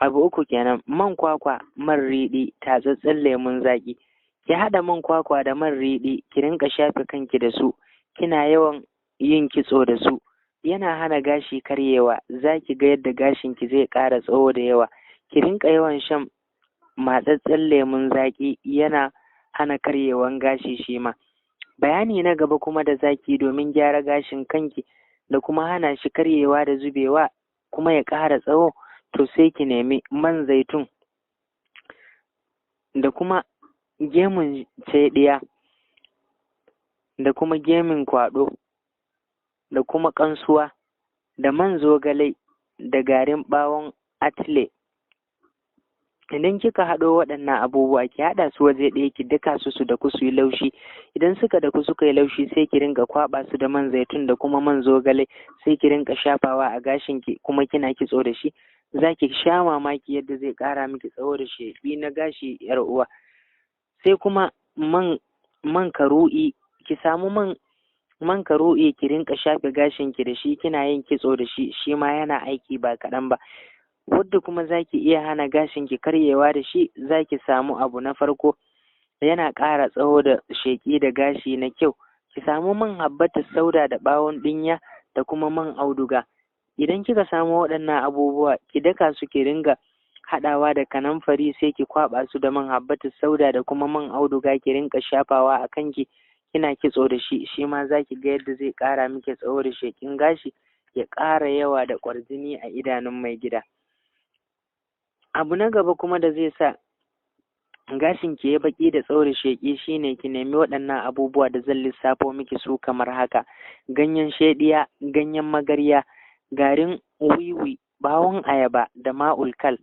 [SPEAKER 1] Abu 3 kenan: man kwakwa, man riɗi, tatsatsen lemun zaƙi. Ki haɗa man kwakwa da man riɗi, ki rinƙa shafe kanki da su, kina yawan yin kitso da su. Yana hana gashi karyewa, za ki ga yadda gashinki zai ƙara tsawo da yawa. Ki rinƙa yawan shan matsatsen lemun zaƙi, yana hana karyewan gashi shi ma. Bayani na gaba kuma da zaki domin gyara gashin kanki da kuma hana shi karyewa da zubewa kuma ya ƙara tsawo, to sai ki nemi man zaitun da kuma gemun ceɗiya da kuma gemun kwaɗo da kuma ƙansuwa da man zogale da garin ɓawon atle. Idan kika haɗo waɗannan abubuwa, ki haɗa su waje ɗaya, ki daka su daku su yi laushi. Idan suka daku suka yi laushi, sai ki rinka kwaɓa su da man zaitun da kuma man zogale, sai ki rinka shafawa a gashinki kuma kina kitso da shi. Za ki sha mamaki yadda zai ƙara miki tsawo da sheƙi na gashi, yar uwa. Sai kuma man karu'i, ki samu man karu'i ki rinka shafe gashinki da shi, kina yin kitso da shi, shi ma yana aiki ba kaɗan ba. Wadda kuma za ki iya hana gashinki karyewa da shi, za ki samu abu na farko, yana ƙara tsawo da sheƙi da gashi na kyau. Ki samu man habbatus sauda da ɓawon ɗinya da kuma man auduga. Idan kika samu waɗannan abubuwa, ki daka su, ki ringa haɗawa da kanamfari, sai ki kwaɓa su da man habbatus sauda da kuma man auduga, ki rinka shafawa a kanki, kina kitso da shi, shi ma za ki ga yadda zai ƙara miki tsawo da sheƙin gashi, ya ƙara yawa da ƙwarjini a idanun mai gida. Abu na gaba kuma da zai sa gashin ki ya baki da tsawo da sheƙi shine ki nemi waɗannan abubuwa da zan lissafo miki su kamar haka: ganyen sheɗiya, ganyen magarya, garin wiwi, bawon ayaba da ma'ul kal.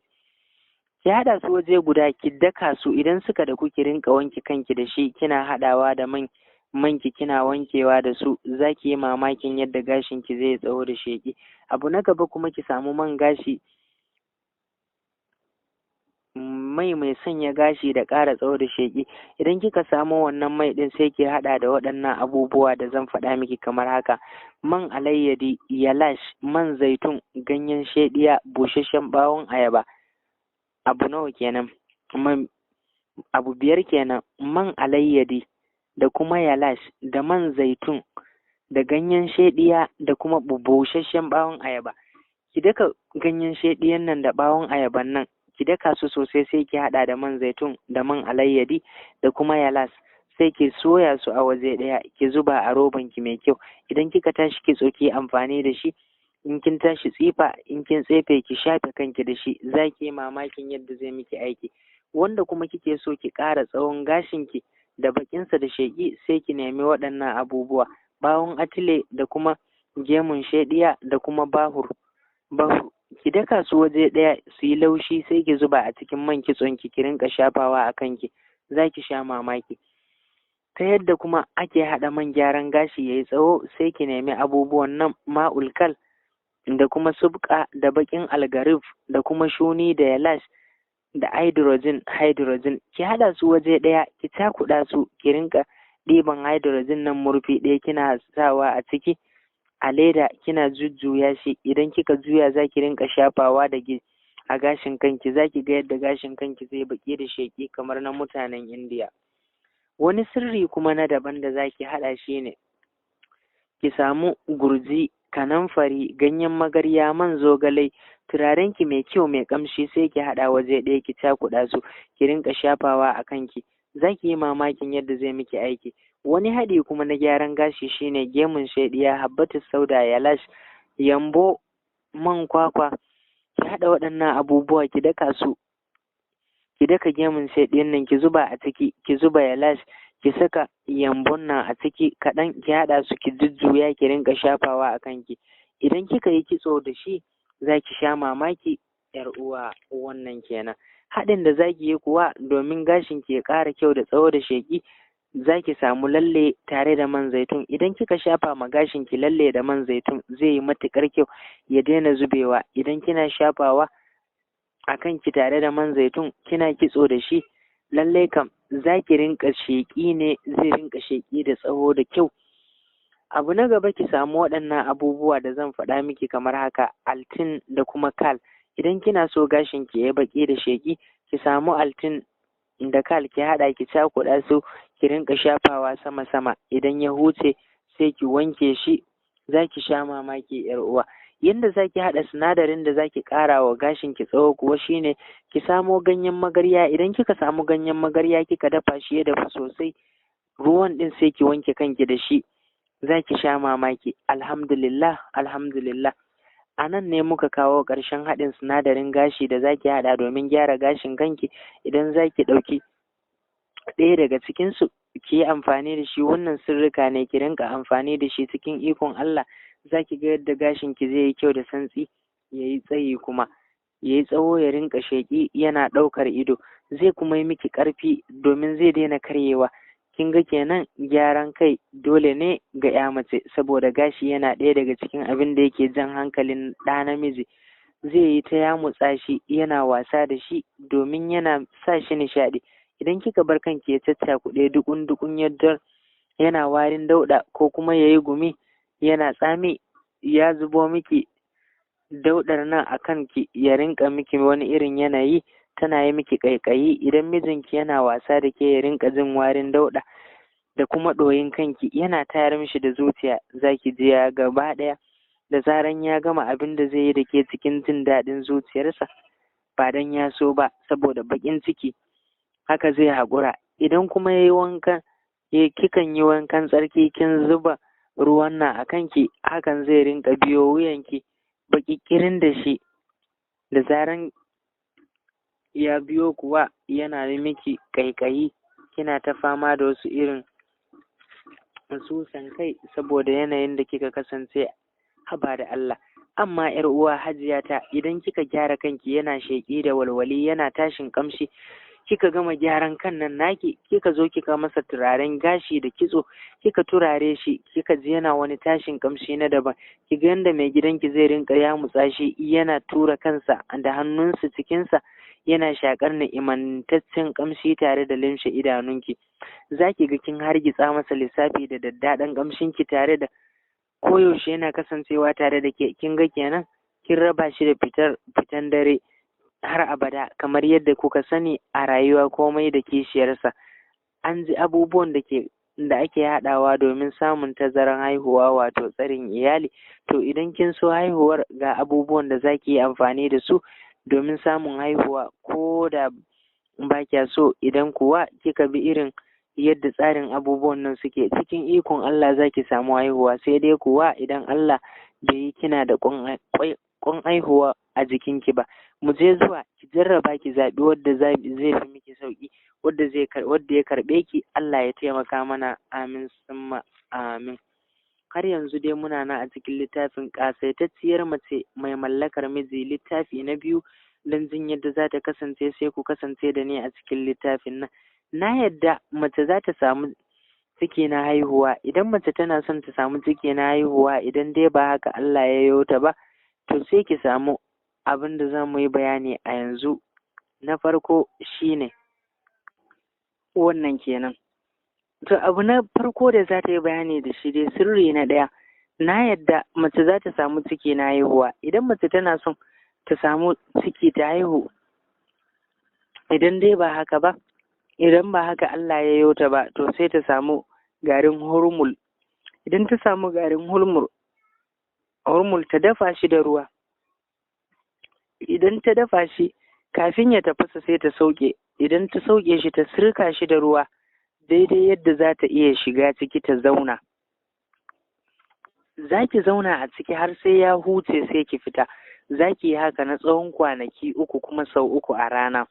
[SPEAKER 1] Ki haɗa su waje guda, ki daka su. Idan suka daku, ki rinka wanke kanki da shi, kina haɗawa da manki kina wankewa da su. Za ki yi mamakin yadda gashin ki zai tsawo da sheƙi. Abu na gaba kuma, ki samu man gashi, mai sanya gashi da ƙara tsawo da sheƙi. Idan kika samu wannan mai ɗin, sai ki haɗa da waɗannan abubuwa da zan faɗa miki kamar haka: man alayyadi, yalash, man zaitun, ganyen sheɗiya, busasshen ɓawon ayaba. Abu nawa kenan? Abu 5 kenan: man alayyadi da kuma yalash da man zaitun da ganyen sheɗiya da kuma busasshen ɓawon ayaba. Ki daka ganyen sheɗiyan nan da ɓawon ayaban nan, ki daka su sosai, sai ki haɗa da man zaitun da man alayyadi da kuma yalas, sai ki soya su a waje ɗaya, ki zuba a roban ki mai kyau. Idan kika tashi kitso, ki amfani da shi. In kin tashi tsifa, in kin tsefe, ki shafe kanki da shi. Za ki yi mamakin yadda zai miki aiki. Wanda kuma kike so ki ƙara tsawon gashinki da bakinsa da sheƙi, sai ki nemi waɗannan abubuwa: ɓawon atile da kuma gemun shediya da kuma bahur ki daka su waje ɗaya su yi laushi sai ki zuba a cikin man kitson ki rinka shafawa a kanki, za ki sha mamaki. Ta yadda kuma ake haɗa man gyaran gashi ya yi tsawo, sai ki nemi abubuwan nan ma'ulkal da kuma subka da baƙin algarif da kuma shuni da yalash da hydrogen ki haɗa su waje ɗaya, ki cakuɗa su, ki rinka ɗiban hydrogen nan murfi ɗaya kina sawa a ciki a leda kina jujjuya shi. Idan kika juya za ki rinka shafawa da a gashin kanki, za ki ga yadda gashin kanki zai baki da sheƙi kamar na mutanen Indiya. Wani sirri kuma na daban da za ki haɗa shi ne ki samu gurji, kanamfari, ganyen magarya, man zogale, turarenki mai kyau mai ƙamshi, sai ki haɗa waje ɗaya ki cakuɗa su ki rinka shafawa a kanki, za ki yi mamakin yadda zai miki aiki. Wani haɗi kuma na gyaran gashi shine gemun shaiɗiya, habbatus sauda, yalash, yambo, man kwakwa. Ki haɗa waɗannan abubuwa ki daka su, ki daka gemun shaiɗiyan nan ki zuba a ciki, ki zuba yalash, ki saka yambon nan a ciki kaɗan, ki haɗa su ki jujjuya ki rinka shafawa a kanki. Idan kika yi kitso da shi za ki sha mamaki yar uwa. Wannan kenan haɗin da za ki yi kuwa domin gashin ki ya ƙara kyau da tsawo da sheƙi. Za ki samu lalle tare da man zaitun. Idan kika shafa ma gashin ki lalle da man zaitun zai yi matuƙar kyau, ya daina zubewa. Idan kina shafawa a kanki tare da man zaitun kina kitso da shi, lalle kam za ki rinka sheƙi ne, zai rinka sheƙi da tsawo da kyau. Abu na gaba ki samu waɗannan abubuwa da zan faɗa miki kamar haka, altin da kuma kal. Idan kina so gashin ki ya baƙi da sheƙi, ki samu altin da kal ki haɗa ki cakuɗa su ki rinka shafawa sama sama. Idan ya huce sai ki wanke shi, za ki sha mamaki yar uwa. Yanda za ki haɗa sinadarin da za ki ƙara wa gashin ki tsawo kuwa shine ki samo ganyen magarya. Idan kika samu ganyen magarya kika dafa shi ya dafu sosai, ruwan ɗin sai ki wanke kanki da shi, za ki sha mamaki. Alhamdulillah, alhamdulillah. A nan ne muka kawo ƙarshen haɗin sinadarin gashi da za ki haɗa domin gyara gashin kanki. Idan za ki ɗauki ɗaya daga cikinsu ki yi amfani da shi, wannan sirrika ne, ki rinka amfani da shi cikin ikon Allah. Za ki ga yadda gashin ki zai yi kyau da santsi, ya yi tsayi kuma ya yi tsawo, ya rinka sheƙi yana ɗaukar ido, zai kuma yi miki ƙarfi domin zai daina karyewa. Kin ga kenan gyaran kai dole ne ga ya mace, saboda gashi yana ɗaya daga cikin abin da yake jan hankalin ɗa namiji. Zai yi ta yamutsa shi yana wasa da shi domin yana sa shi nishaɗi. Idan kika bar kanki ya caccakuɗe dukun dukun yadda yana warin dauɗa, ko kuma ya yi gumi yana tsami, ya zubo miki dauɗar nan a kanki, ya rinka miki wani irin yanayi, tana yi miki ƙaiƙayi. Idan mijinki yana wasa da ke ya rinka jin warin dauɗa da kuma ɗoyin kanki, yana tayar mishi da zuciya, za ki ji ya gaba ɗaya da zaran ya gama abin da zai yi da ke cikin jin daɗin zuciyarsa, ba dan ya so ba, saboda baƙin ciki haka zai haƙura. Idan kuma ya yi wanka, kikan yi wankan tsarki kin zuba ruwan nan a kanki, hakan zai rinka biyo wuyanki baƙiƙirin da shi. Da zaran ya biyo kuwa yana miki ƙaiƙayi, kina ta fama da wasu irin susan kai saboda yanayin da kika kasance. Haba da Allah. Amma yar uwa hajiya ta, idan kika gyara kanki yana sheƙi da walwali, yana tashin ƙamshi, kika gama gyaran kan nan naki, kika zo kika masa turaren gashi da kitso, kika turare shi, kika ji yana wani tashin ƙamshi na daban, kiga yanda mai gidanki zai rinka yamutsa shi, yana tura kansa da hannunsa cikinsa, yana shakar ni'imantaccen ƙamshi tare da limshe idanunki. Za ki ga kin hargitsa masa lissafi da daddaɗan ƙamshinki, tare da koyaushe yana kasancewa tare da ke. Kin ga kenan kin raba shi da fitan dare har abada, kamar yadda kuka sani a rayuwa komai da kishiyarsa. An ji abubuwan da ake haɗawa domin samun tazaran haihuwa, wato tsarin iyali. To idan kin so haihuwar, ga abubuwan da za ki yi amfani da su domin samun haihuwa, ko da ba kya so. Idan kuwa kika bi irin yadda tsarin abubuwan nan suke, cikin ikon Allah za ki samu haihuwa. Sai dai kuwa idan Allah bai yi kina da ƙwan haihuwa a jikinki ba, mu je zuwa ki jarraba, ki zaɓi wadda zai fi miki sauƙi, wadda ya karɓe ki. Allah ya taimaka mana. Amin summa amin. har yanzu dai muna nan a cikin littafin ƙasaitacciyar mace mai mallakar miji, littafi na biyu. Don jin yadda za ta kasance sai ku kasance da ni a cikin littafin nan. Na yadda mace za ta samu ciki na haihuwa, idan mace tana son ta samu ciki na haihuwa, idan dai ba haka Allah ya yo ta ba, to sai ki samu abin da za mu yi bayani a yanzu. Na farko shine wannan kenan. To abu na farko da za ta yi bayani da shi dai sirri na ɗaya, na yadda mace za ta samu ciki na haihuwa, idan mace tana son ta samu ciki ta haihu, idan dai ba haka ba, idan ba haka Allah ya yo ta ba, to sai ta samu garin hurmul. Idan ta samu garin hurmul ta dafa shi da ruwa, idan ta dafa shi kafin ya tafasa sai ta sauke, idan ta sauke shi ta sirka shi da ruwa daidai yadda za ta iya shiga ciki ta zauna. Za ki zauna a ciki har sai ya huce sai ki fita. Za ki yi haka na tsawon kwanaki 3 kuma sau 3 a rana.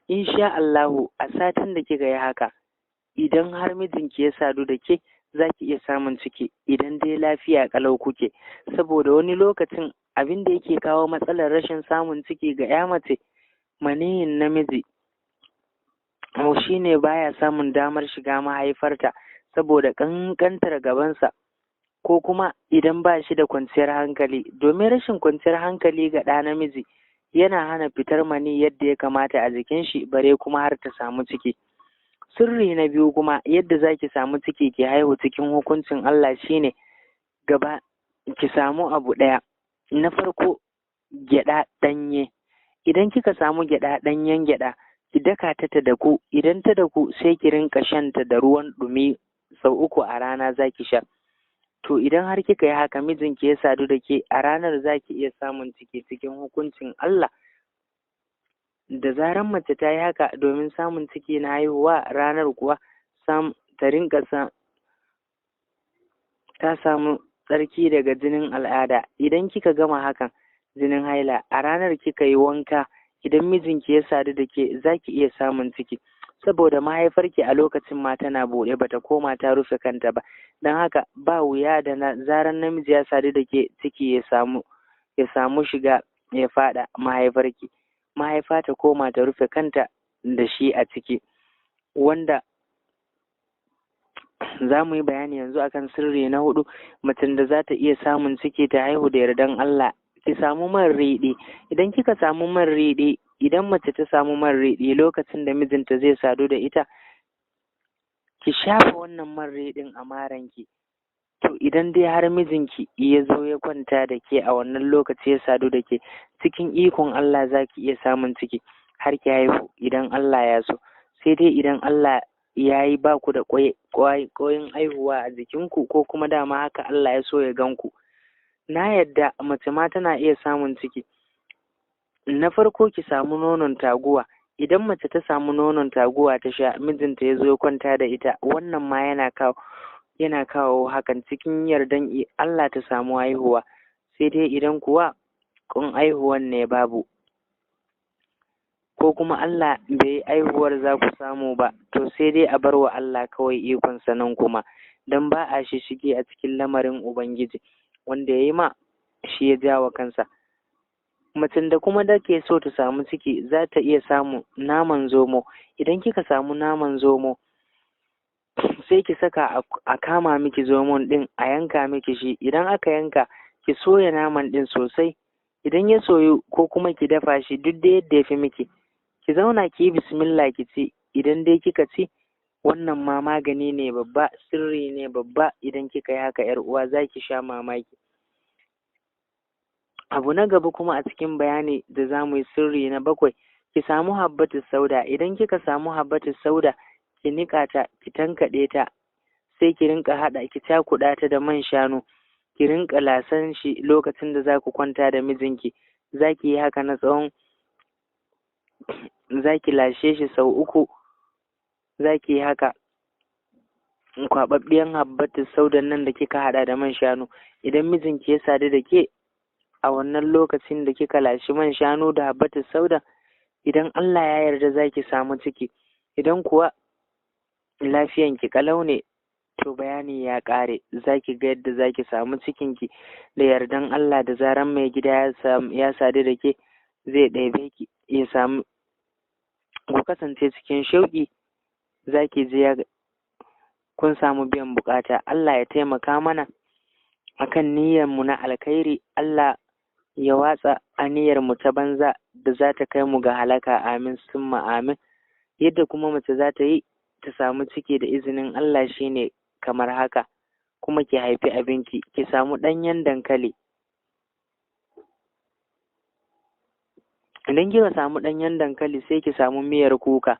[SPEAKER 1] Insha Allahu a satin da kika yi haka, idan har mijinki ya sadu da ke, za ki iya samun ciki idan dai lafiya kalau kuke. Saboda wani lokacin abin da yake kawo matsalar rashin samun ciki ga ya mace, maniyin namiji shi ne baya samun damar shiga mahaifarta saboda ƙanƙantar gabansa, ko kuma idan ba shi da kwanciyar hankali. Domin rashin kwanciyar hankali ga ɗa namiji yana hana fitar mani yadda ya kamata a jikin shi, bare kuma har ta samu ciki. Sirri na biyu kuma yadda za ki samu ciki ki haihu cikin hukuncin Allah shine gaba ki samu abu ɗaya. Na farko gyaɗa ɗanye. Idan kika samu gyaɗa, ɗanyen gyaɗa, ki daka ta daku. Idan ta daku sai ki rinka shanta da ruwan ɗumi sau 3 a rana za ki sha. To idan har kika yi haka, mijinki ya sadu da ke, a ranar za ki iya samun ciki cikin hukuncin Allah. Da zaran mace ta yi haka domin samun ciki na haihuwa, ranar kuwa ta rinka ta samu tsarki daga jinin al'ada. Idan kika gama hakan jinin haila, a ranar kika yi wanka, idan mijinki ya sadu da ke, za ki iya samun ciki. Saboda mahaifarki a lokacin ma tana buɗe, bata koma ta rufe kanta ba. Don haka ba wuya da zaran namiji ya sadu da ke, ciki ya samu shiga ya faɗa mahaifarki, mahaifa ta koma ta rufe kanta da shi a ciki. Wanda za mu yi bayani yanzu akan sirri na 4, macen da za ta iya samun ciki ta haihu da yardan Allah. Ki samu man riɗi. Idan kika samu man riɗi, idan mace ta samu man riɗi lokacin da mijinta zai sadu da ita, ki shafa wannan man riɗin a maranki. To idan dai har mijinki ya zo ya kwanta da ke a wannan lokaci ya sadu da ke, cikin ikon Allah za ki iya samun ciki har ki haihu idan Allah ya so. Sai dai idan Allah ya yi ba ku da ƙwayoyin haihuwa a jikinku, ko kuma dama haka Allah ya so ya ganku. Na yadda mace ma tana iya samun ciki. Na farko ki samu nonon taguwa. Idan mace ta samu nonon taguwa ta sha, mijinta ya zo ya kwanta da ita, wannan ma yana kawo hakan cikin yardan Allah ta samu haihuwa. Sai dai idan kuwa kun haihuwan ne babu, ko kuma Allah bai yi haihuwar za ku samu ba, to sai dai a bar wa Allah kawai ikonsa nan kuma, don ba a shige a cikin lamarin Ubangiji. Wanda ya yi ma shi ya jawa kansa. Macen da kuma da ke so ta samu ciki za ta iya samu naman zomo. Idan kika samu naman zomo, sai ki saka a kama miki zomon ɗin, a yanka miki shi. Idan aka yanka, ki soya naman ɗin sosai. Idan ya soyu, ko kuma ki dafa shi, duk da yadda ya fi miki. Ki zauna ki yi bismillah ki ci. Idan dai kika ci, wannan ma magani ne babba, sirri ne babba. Idan kika yi haka, 'yar uwa, za ki sha mamaki. Abu na gaba kuma a cikin bayani da za mu yi, sirri na 7, ki samu habbatus sauda. Idan kika samu habbatus sauda, ki niƙa ta, ki tankaɗe ta, sai ki rinka haɗa, ki cakuɗa ta da man shanu, ki rinka lasan shi lokacin da za ku kwanta da mijinki. Za ki yi haka na tsawon, za ki lashe shi sau 3. Za ki yi haka kwaɓaɓɓiyan habbatus saudan nan da kika haɗa da man shanu. Idan mijinki ya sadu da ke a wannan lokacin da kika lashi man shanu da habbatus sauda, idan Allah ya yarda za ki samu ciki. Idan kuwa lafiyanki kalau ne, to bayani ya ƙare. Za ki ga yadda za ki samu cikinki da yardan Allah. Da zaran mai gida ya sadu da ke, zai ɗebe ki ya samu, ku kasance cikin shauƙi. Za ki ji kun samu biyan buƙata. Allah ya taimaka mana akan niyyarmu na alkhairi. Allah ya watsa aniyarmu ta banza da za ta kai mu ga halaka. Amin summa amin. Yadda kuma mace za ta yi ta samu ciki da izinin Allah shine kamar haka, kuma ki haifi abinki. Ki samu ɗanyen dankali. Idan kika samu ɗanyen dankali sai ki samu miyar kuka.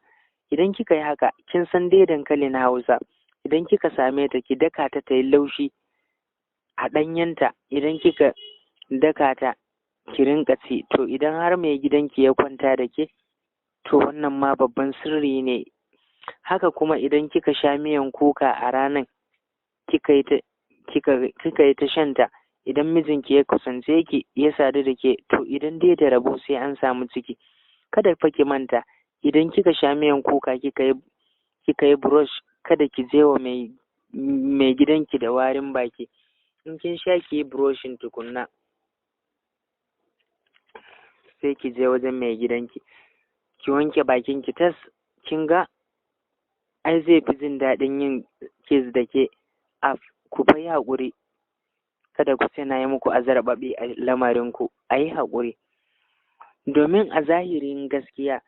[SPEAKER 1] Idan kika yi haka, kin san dai dankali na Hausa. Idan kika same ta, ki daka ta ta yi laushi a ɗanyenta. Idan kika daka ta, ki rinka ci. To idan har mai gidanki ya kwanta da ke, to wannan ma babban sirri ne. Haka kuma idan kika sha miyan kuka a ranar, kika yi ta shanta, idan mijinki ya kusance ki, ya sadu da ke, to idan dai da rabo sai an samu ciki. Kada fa ki manta, idan kika sha miyan kuka kika yi brush, kada ki je wa mai gidanki da warin baki. In kin sha ki yi brushin tukunna, sai ki je wajen mai gidanki ki wanke bakinki tas. Kin ga ai zai fi jin daɗin yin kiss da ke. Ku fa yi haƙuri, kada ku ce na yi muku azarbaɓi a lamarinku. A yi haƙuri, domin a zahirin gaskiya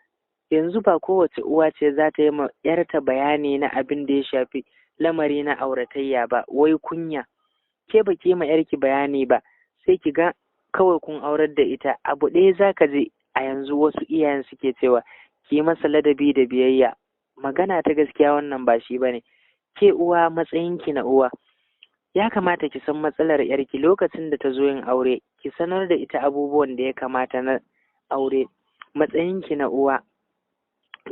[SPEAKER 1] yanzu ba kowace uwa ce za ta yi ma ‘yarta bayani na abin da ya shafi lamari na auratayya ba. Wai kunya, ke ba ki ma ‘yarki bayani ba, sai ki ga kawai kun aurar da ita. Abu ɗaya za ka je a yanzu wasu iyayen suke cewa ki masa ladabi da biyayya. Magana ta gaskiya wannan ba shi ba ne. Ke uwa, matsayinki na uwa, ya kamata ki san matsalar ‘yarki lokacin da ta zo yin aure. Ki sanar da ita abubuwan da ya kamata na aure. Matsayinki na uwa,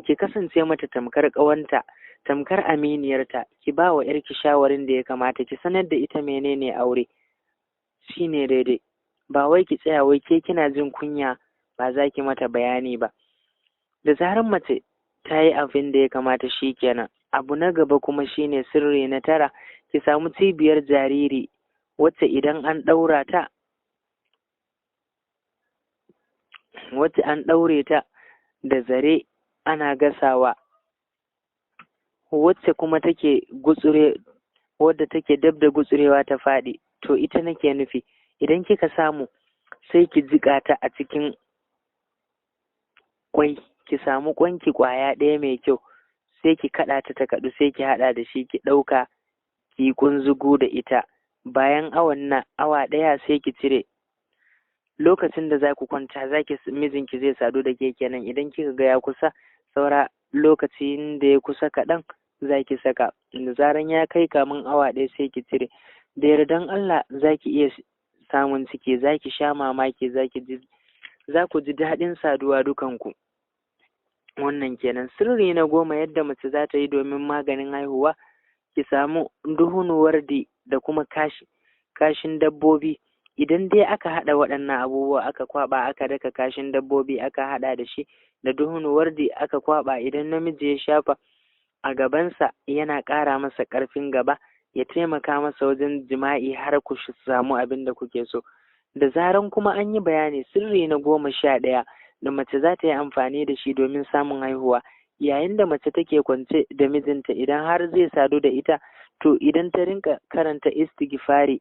[SPEAKER 1] ki kasance mata tamkar ƙawanta, tamkar aminiyarta. Ki ba wa ‘yarki shawarin da ya kamata. Ki sanar da ita menene aure, shine daidai. Ba wai ki tsaya wai ke kina jin kunya ba za ki mata bayani ba. Da zarar mace ta yi abin da ya kamata, shi kenan. Abu na gaba kuma shine sirri na 9. Ki samu cibiyar jariri wacce idan an ɗaura ta, wacce an ɗaure ta da zare ana gasawa, wacce kuma take wadda take dab da gutsurewa ta faɗi, to ita nake nufi. Idan kika samu, sai ki jiƙa ta a cikin kwai. Ki samu kwanki ƙwaya ɗaya mai kyau, sai ki kaɗa ta kaɗu, sai ki haɗa da shi, ki ɗauka ki kunzugu da ita. Bayan awa ɗaya sai ki cire. Lokacin da za ku kwanta, mijinki zai sadu da ke kenan. Idan kika ga ya kusa, saura lokacin da ya kusa kaɗan, za ki saka. Da zaran ya kai kamun awa ɗaya sai ki cire. Da yardan Allah za ki iya samun ciki. Za ki sha mamaki, za ku ji daɗin saduwa dukanku. Wannan kenan. Sirri na 10 yadda mace za ta yi domin maganin haihuwa. Ki samu duhunuwar da kuma kashin dabbobi. Idan dai aka haɗa waɗannan abubuwa, aka kwaɓa, aka daka kashin dabbobi, aka haɗa da shi da duhunuwar aka kwaɓa, idan namiji ya shafa a gabansa, yana ƙara masa ƙarfin gaba, ya taimaka masa wajen jima'i har ku samu abin da kuke so. Da zaran kuma an yi bayani, sirri na 11 da mace za ta yi amfani da shi domin samun haihuwa. Yayin da mace take kwance da mijinta, idan har zai sadu da ita, to idan ta rinka karanta istighfari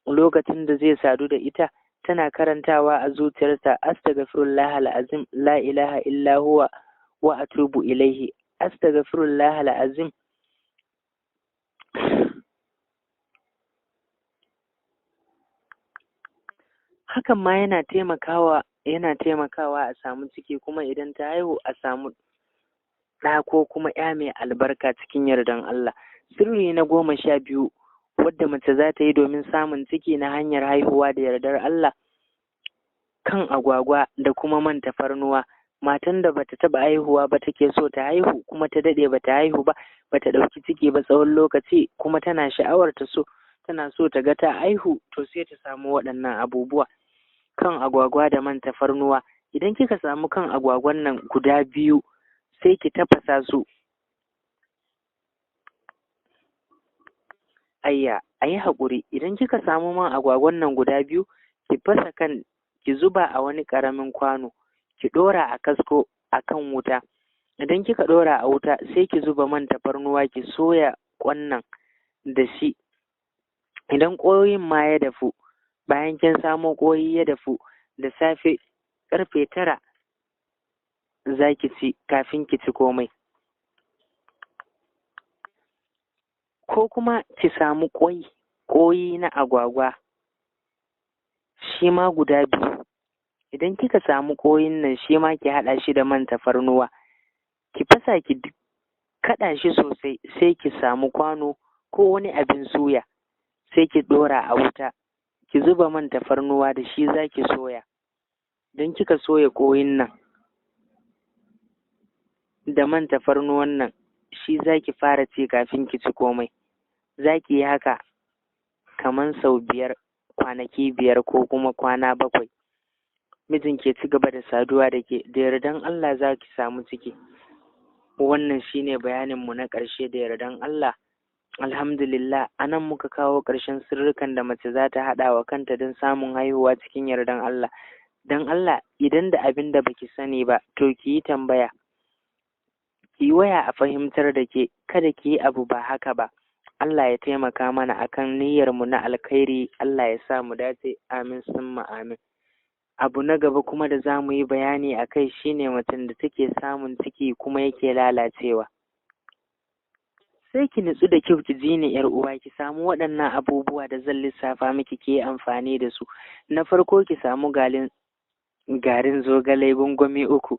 [SPEAKER 1] lokacin da zai sadu da ita, tana karantawa a zuciyarta, astaghfirullah alazim, la ilaha illa huwa wa atubu ilaihi, astaghfirullah alazim. Hakan ma yana taimakawa a samu ciki, kuma idan ta haihu a samu ɗa ko kuma ya mai albarka cikin yardan Allah. Sirri na 12 wadda mace za ta yi domin samun ciki na hanyar haihuwa da yardar Allah: kan agwagwa da kuma man tafarnuwa. Matan da bata taɓa haihuwa ba take so ta haihu, kuma ta daɗe bata haihu ba, bata ɗauki ciki ba tsawon lokaci, kuma tana sha'awar tana so ta ga ta haihu, to sai ta samu waɗannan abubuwa: kan agwagwa da man tafarnuwa. Idan kika samu kan agwagwan nan guda 2, sai ki tafasa su. ayya a yi haƙuri, idan kika samu man agwagwan nan guda biyu, ki fasa kan, ki zuba a wani ƙaramin kwano, ki ɗora a kasko a kan wuta. Idan kika ɗora a wuta sai ki zuba man tafarnuwa, ki soya ƙwan nan da shi. Idan ƙoyin ma ya dafu, bayan kin samo ƙoyi ya dafu, da safe ƙarfe 9 za ki ci kafin ki ci komai. Ko kuma ki samu ƙoyi na agwagwa shi ma guda 2. Idan kika samu ƙoyin nan shi ma ki haɗa shi da man tafarnuwa, ki fasa ki kaɗa shi sosai, sai ki samu kwano ko wani abin suya, sai ki ɗora a wuta, ki zuba man tafarnuwa da shi za ki soya. Don kika soya ƙoyin nan da man tafarnuwan nan, shi za ki fara ci kafin ki ci komai. Za ki yi haka kaman sau 5, kwanaki 5 ko kuma kwana 7. Mijin ke ci gaba da saduwa da ke, da yardan Allah za ki samu ciki. Wannan shine bayaninmu na ƙarshe, da yardan Allah. Alhamdulillah, a nan muka kawo ƙarshen sirrikan da mace za ta haɗa wa kanta don samun haihuwa cikin yardan Allah. Don Allah, idan da abin da baki sani ba, to ki yi tambaya, ki waya a fahimtar da ke, kada ki yi abu ba haka ba. Allah ya taimaka mana akan niyyarmu na alkhairi, Allah ya sa mu dace, amin summa amin. Abu na gaba kuma da za mu yi bayani a kai shine macen da take samun ciki kuma yake lalacewa. Sai ki nutsu da kyau ki ji ni, 'yar uwa, ki samu waɗannan abubuwa da zan lissafa miki, ki yi amfani da su. Na farko, ki samu garin zogale gwangwami 3,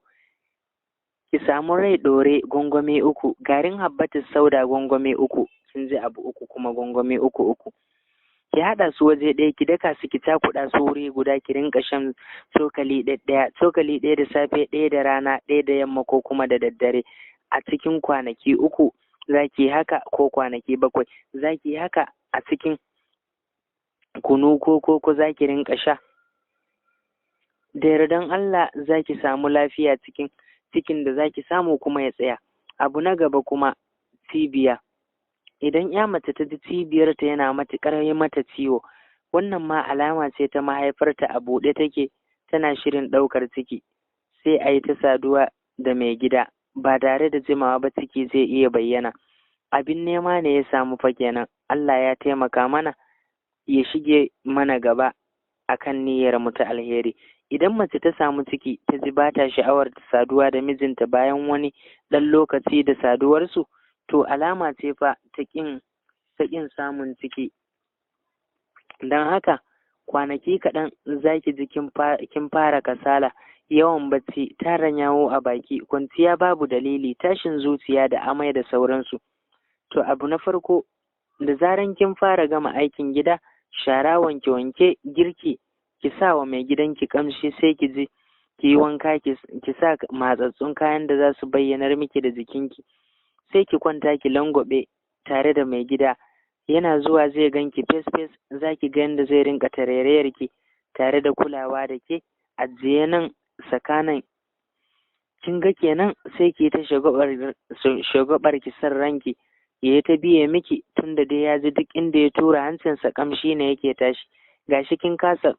[SPEAKER 1] ki samu rai ɗore gwangwami 3, garin habbatus sauda gwangwami 3, kin ji abu 3 kuma gwangwami 3. Ki haɗa su waje ɗaya, ki daka su, ki cakuɗa su wuri guda, ki rinka shan cokali ɗaya da safe, ɗaya da rana, ɗaya da yamma ko kuma da daddare. A cikin kwanaki 3 za ki yi haka, ko kwanaki 7 za ki yi haka. A cikin kunu ko koko za ki rinka sha. Da yardan Allah za ki samu lafiya cikin da za ki samu kuma ya tsaya. Abu na gaba kuma, cibiya. Idan ya mace ta ji cibiyarta yana matuƙar yi mata ciwo, wannan ma alama ce ta mahaifarta a buɗe take, tana shirin ɗaukar ciki. Sai a yi ta saduwa da mai gida, ba tare da jimawa ba ciki zai iya bayyana. Abin nema ne ya samu fa kenan. Allah ya taimaka mana, ya shige mana gaba akan niyyar mu ta alheri. Idan mace ta samu ciki, ta ji ba ta sha'awar saduwa da mijinta bayan wani ɗan lokaci da saduwarsu, to alama ce fa ta ƙin samun ciki. Don haka kwanaki kaɗan za ki ji kin fara kasala, yawan bacci, taran yawo a baki, kwanciya babu dalili, tashin zuciya da amai da sauransu. To abu na farko, da zaran kin fara gama aikin gida, shara, wanke-wanke, girki, ki sa wa mai gidanki kamshi, sai ki ji ki yi wanka, ki sa matsatsun kayan da za su bayyanar miki da jikinki, sai ki kwanta ki langwabe tare da mai gida. Yana zuwa zai ganki fes fes, za ki ga yadda zai rinka tarairayar ki tare da kulawa da ke, ajiye nan tsakanin. Kin ga kenan sai ki ta shagabar ki san ranki, ya ta biye miki, tunda dai ya ji duk inda ya tura hancinsa kamshi ne yake tashi. Gashi kin kasa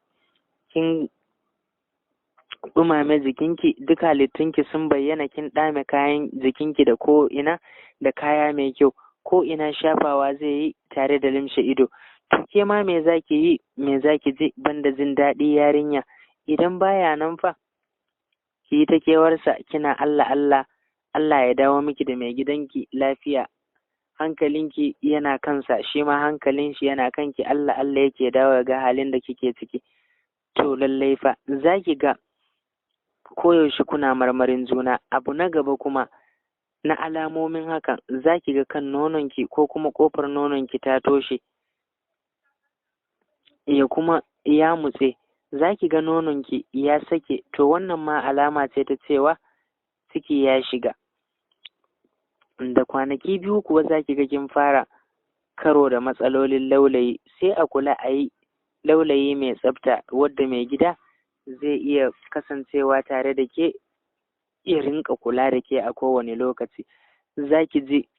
[SPEAKER 1] kin ɗumame jikinki, duk halittunki sun bayyana, kin ɗame kayan jikinki da ko ina da kaya mai kyau, ko ina shafawa zai yi tare da limshe ido. To ke ma me zaki yi, me zaki ji banda jin daɗi yarinya? Idan baya nan fa, ki yi ta kewarsa, kina Allah Allah, Allah ya dawo miki da mai gidanki lafiya. Hankalinki yana kansa, shi ma hankalin shi yana kanki, Allah Allah yake dawo ga halin da kike ciki. To lallai fa za ki ga koyaushe kuna marmarin juna. Abu na gaba kuma na alamomin hakan, za ki ga kan nononki ko kuma ƙofar nononki ta toshe, ya kuma ya mutse, za ki ga nononki ya sake. To wannan ma alama ce ta cewa ciki ya shiga. Da kwanaki 2 kuwa za ki ga kin fara karo da matsalolin laulayi. Sai a kula a yi laulayi mai tsafta, wadda mai gida zai iya kasancewa tare da ke, ya rinka kula da ke a kowane lokaci. Za ki ji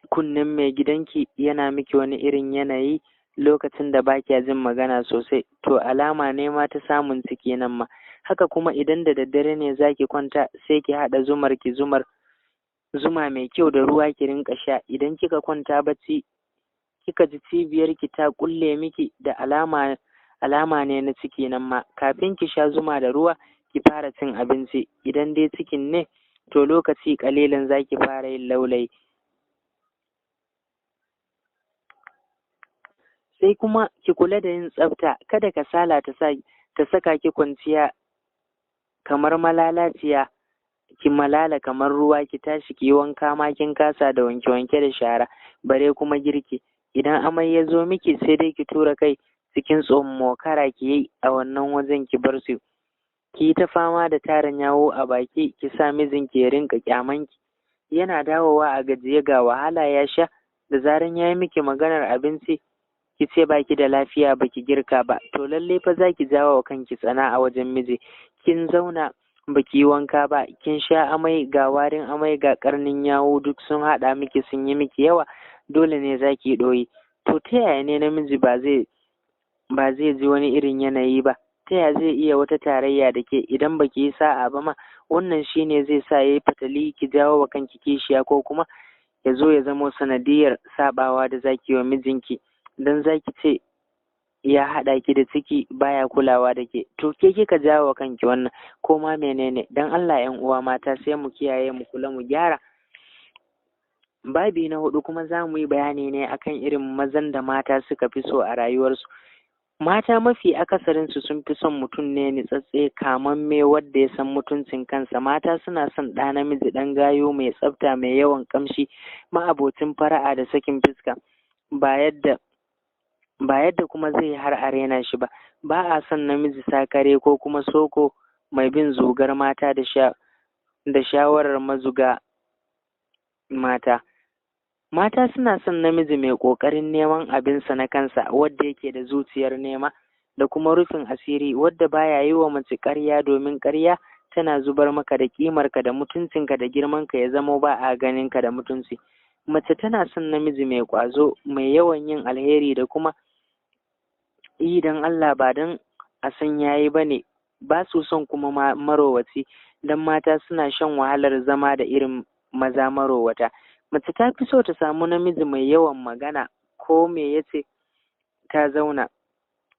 [SPEAKER 1] kunnen mai gidanki yana miki wani irin yanayi lokacin da ba kya jin magana sosai, to alama ne ma ta samun ciki nan ma. Haka kuma idan da daddare ne za ki kwanta, sai ki haɗa zuma mai kyau da ruwa ki rinka sha. Idan kika kwanta bacci kika ji cibiyarki ta kulle miki, da alama ne na ciki nan ma. Kafin ki sha zuma da ruwa, ki fara cin abinci. Idan dai cikin ne, to lokaci ƙalilan za ki fara yin laulayi. Sai kuma ki kula da yin tsafta, kada kasala ta saka ki kwanciya kamar malalaciya, ki malala kamar ruwa, ki tashi ki yi wanka ma kin kasa da wanke-wanke da shara, bare kuma girki. Idan amai ya zo miki, sai dai ki tura kai cikin tsommokara ki yi a wannan wajen, ki bar su. Ki yi ta fama da tarin yawo a baki, ki sa mijinki ya rinka kyamanki. Yana dawowa a gajiye ga wahala ya sha, da zaran ya yi miki maganar abinci ki ce baki da lafiya baki girka ba, to lallai fa za ki jawo wa kanki tsana a wajen miji. Kin zauna baki yi wanka ba, kin sha amai, ga warin amai ga karnin yawo, duk sun haɗa miki sun yi miki yawa, dole ne za ki ɗoyi. To ta yaya ne namiji ba zai ji wani irin yanayi ba? Ta yaya zai iya wata tarayya da ke idan baki yi sa'a ba ma? Wannan shine zai sa ya yi fatali, ki jawo wa kanki kishiya, ko kuma ya zo ya zamo sanadiyar saɓawa da zaki wa mijinki, don zaki ce ya haɗa ki da ciki baya kulawa da ke. To ke kika jawo wa kanki wannan, ko ma menene? Dan Allah 'yan uwa mata sai mu kiyaye, mu kula, mu gyara. Babi na 4 kuma za mu yi bayani ne akan irin mazan da mata suka fi so a rayuwarsu. Mata mafi akasarinsu sun fi son mutum ne nitsatse, kamamme, wadda ya san mutuncin kansa. Mata suna son ɗa namiji ɗan gayo, mai tsafta, mai yawan ƙamshi, ma'abocin fara'a da sakin fuska, ba yadda kuma zai har a rena shi ba. Ba a son namiji sakare ko kuma soko mai bin zugar mata da shawarar mazuga mata. Mata suna son namiji mai ƙoƙarin neman abinsa na kansa, wadda yake da zuciyar nema da kuma rufin asiri, wadda baya yi wa mace ƙarya, domin ƙarya tana zubar maka da ƙimarka da mutuncinka da girmanka, ya zamo ba a ganinka da mutunci. Mace tana son namiji mai ƙwazo, mai yawan yin alheri da kuma yi don Allah, ba don a san yayi ba ne. Ba su son kuma marowaci, don mata suna shan wahalar zama da irin maza marowata. Mace ta fi so ta samu namiji mai yawan magana, ko me ya ce ta zauna,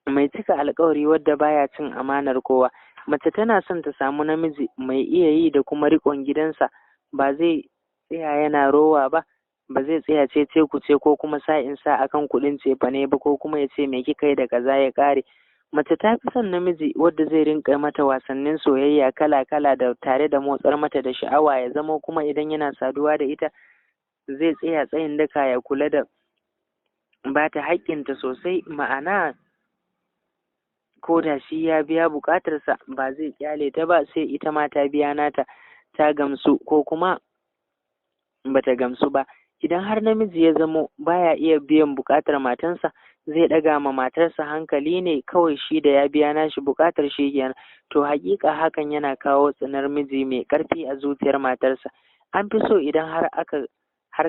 [SPEAKER 1] mai cika alkawari, wadda baya cin amanar kowa. Mace tana son ta samu namiji mai iya yi da kuma riƙon gidansa, ba zai tsaya yana rowa ba, ba zai tsaya ce ku ce ko kuma sa'in sa akan kuɗin cefane ba, ko kuma ya ce me kika yi da kaza ya ƙare. Mace ta fi son namiji wadda zai rinka mata wasannin soyayya kala-kala, da tare da motsar mata da sha'awa, ya zama kuma idan yana saduwa da ita zai tsaya tsayin daka ya kula da ba ta haƙƙinta sosai. Ma'ana, ko da shi ya biya buƙatarsa, ba zai ƙyale ta ba sai ita ma ta biya nata, ta gamsu ko kuma bata gamsu ba. Idan har namiji ya zamo baya iya biyan buƙatar matansa, zai ɗaga ma matarsa hankali ne kawai, shi da ya biya nashi buƙatar shi kenan. To haƙiƙa hakan yana kawo tsinar miji mai ƙarfi a zuciyar matarsa. An fi so idan har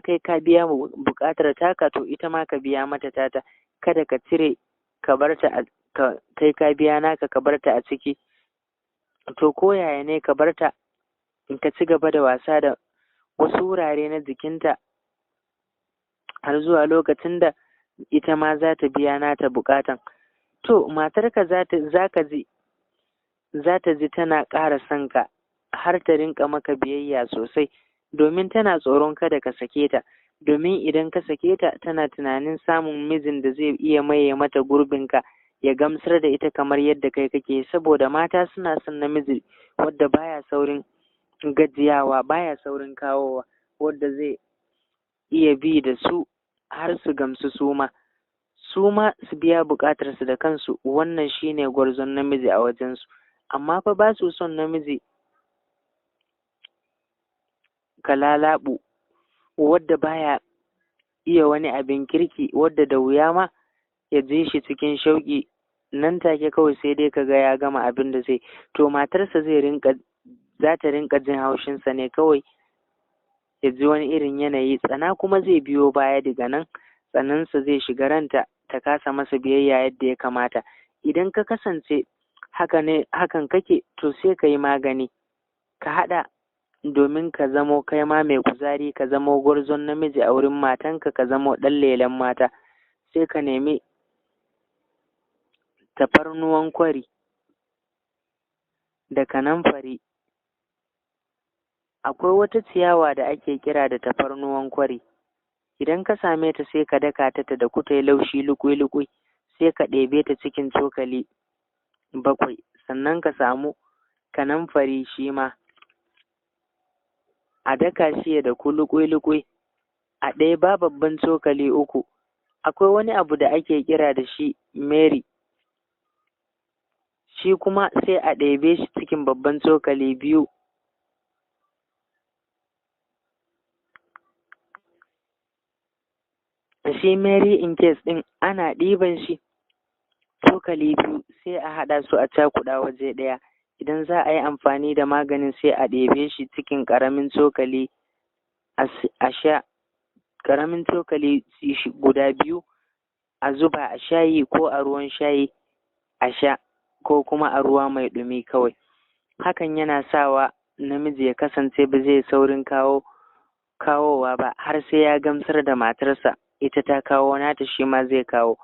[SPEAKER 1] kai ka biya buƙatar taka, to ita ma ka biya mata tata. Kada ka cire ka barta kai ka biya naka ka barta a ciki. To ko yaya ne ka barta in ka ci gaba da wasa da wasu wurare na jikinta, har zuwa lokacin da ita ma za ta biya nata buƙatan. To matarka za ta ji tana ƙara son ka, har ta rinka maka biyayya sosai, domin tana tsoron kada ka sake ta. Domin idan ka sake ta, tana tunanin samun mijin da zai iya maye mata gurbinka, ya gamsar da ita kamar yadda kai kake. Saboda mata suna son namiji wadda baya saurin gajiyawa, baya saurin kawowa, wadda zai iya bi da su har su gamsu, su ma su biya buƙatarsu da kansu. Wannan shine gwarzon namiji a wajensu. Amma fa ba su son namiji kalalabu, wadda baya iya wani abin kirki, wadda da wuya ma ya ji shi cikin shauƙi nan take, kawai sai dai kaga ya gama abin da zai. To matarsa za ta rinka jin haushinsa ne kawai, ya ji wani irin yanayi, tsana kuma zai biyo baya. Daga nan tsanansa zai shiga ranta, ta kasa masa biyayya yadda ya kamata. Idan ka kasance hakan kake, to sai ka yi magani, ka haɗa domin ka zamo kai ma mai kuzari, ka zamo gwarzon namiji a wurin matanka, ka zamo ɗan lelen mata. Sai ka nemi tafarnuwan kwari da kanamfari. Akwai wata ciyawa da ake kira da tafarnuwan kwari. Idan ka same ta sai ka daka ta da kutai laushi lukui-lukui, sai ka ɗebe ta cikin cokali 7. Sannan ka samu kanamfari shi ma a daka shi ya daku lukui-lukui, a ɗeba babban cokali 3. Akwai wani abu da ake kira da shi Mary, shi kuma sai a ɗebe shi cikin babban cokali 2. Shi Mary in case ɗin ana ɗiban shi cokali 2 sai a haɗa su a cakuɗa waje ɗaya. Idan za a yi amfani da maganin sai a ɗebe shi cikin ƙaramin cokali a sha, ƙaramin cokali guda 2 a zuba a shayi ko a ruwan shayi a sha, ko kuma a ruwa mai ɗumi kawai. Hakan yana sawa namiji ya kasance ba zai saurin kawowa ba, har sai ya gamsar da matarsa ita ta kawo nata, shi ma zai kawo.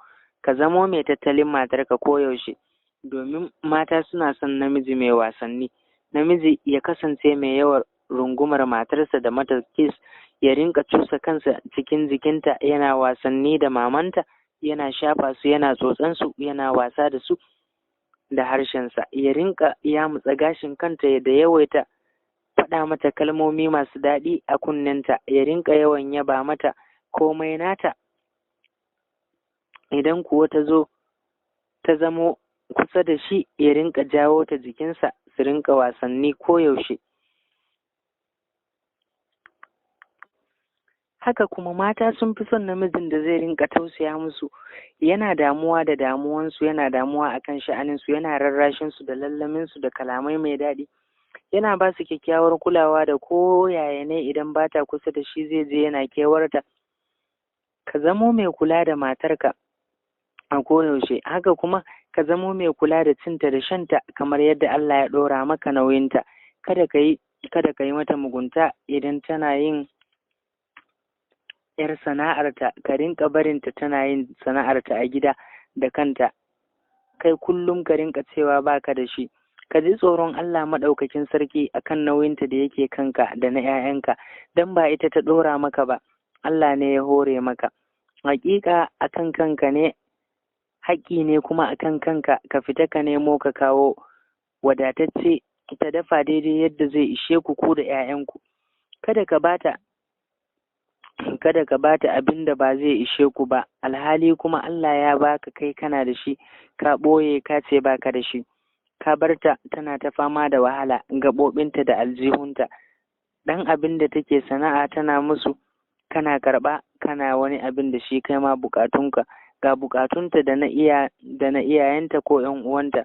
[SPEAKER 1] Ka zamo mai tattalin matarka koyaushe, domin mata suna son namiji mai wasanni. Namiji ya kasance mai yawan rungumar matarsa da mata kiss, ya rinka cusa kansa cikin jikinta, yana wasanni da mamanta, yana shafa su, yana tsotsan su, yana wasa da su da harshensa, ya rinka yamutsa gashin kanta da yawaita faɗa mata kalmomi masu daɗi a kunnenta, ya rinka yawan yaba mata komai nata. Idan kuwa ta zamo kusa da shi, ya rinka jawo ta jikinsa, su rinka wasanni koyaushe. Haka kuma mata sun fi son namijin da zai rinka tausaya musu, yana damuwa da damuwansu, yana damuwa akan sha'aninsu, yana rarrashinsu da lallaminsu da kalamai mai daɗi, yana ba su kyakkyawar kulawa da ko yaya ne idan ba ta kusa da shi zai je yana kewarta. Ka zamo mai kula da matarka a koyaushe. Haka kuma ka zamo mai kula da cinta da shanta kamar yadda Allah ya ɗora maka nauyinta. Kada ka yi mata mugunta idan tana yin ‘yar sana'arta, ka rinka barinta tana yin sana'arta a gida da kanta, kai kullum ka rinka cewa baka da shi. Ka ji tsoron Allah maɗaukakin sarki akan nauyinta da yake kanka da na ‘ya'yanka, don ba ita ta ɗora maka ba, Allah ne ya hore maka. Hakika akan kanka ne, haƙƙi ne kuma akan kanka ka fita ka nemo ka kawo wadatacce, ta dafa daidai yadda zai ishe ku da ‘ya'yanku. Kada ka bata abin da ba zai ishe ku ba, alhali kuma Allah ya baka, kai kana da shi, ka ɓoye ka ce baka da shi. Ka barta tana ta fama da wahala, gaɓoɓinta da aljihunta, ɗan abin da take sana'a tana musu, kana karɓa kana wani abin da shi kai ma buƙatunka, ga buƙatunta da na iyayenta ko ƴan uwanta.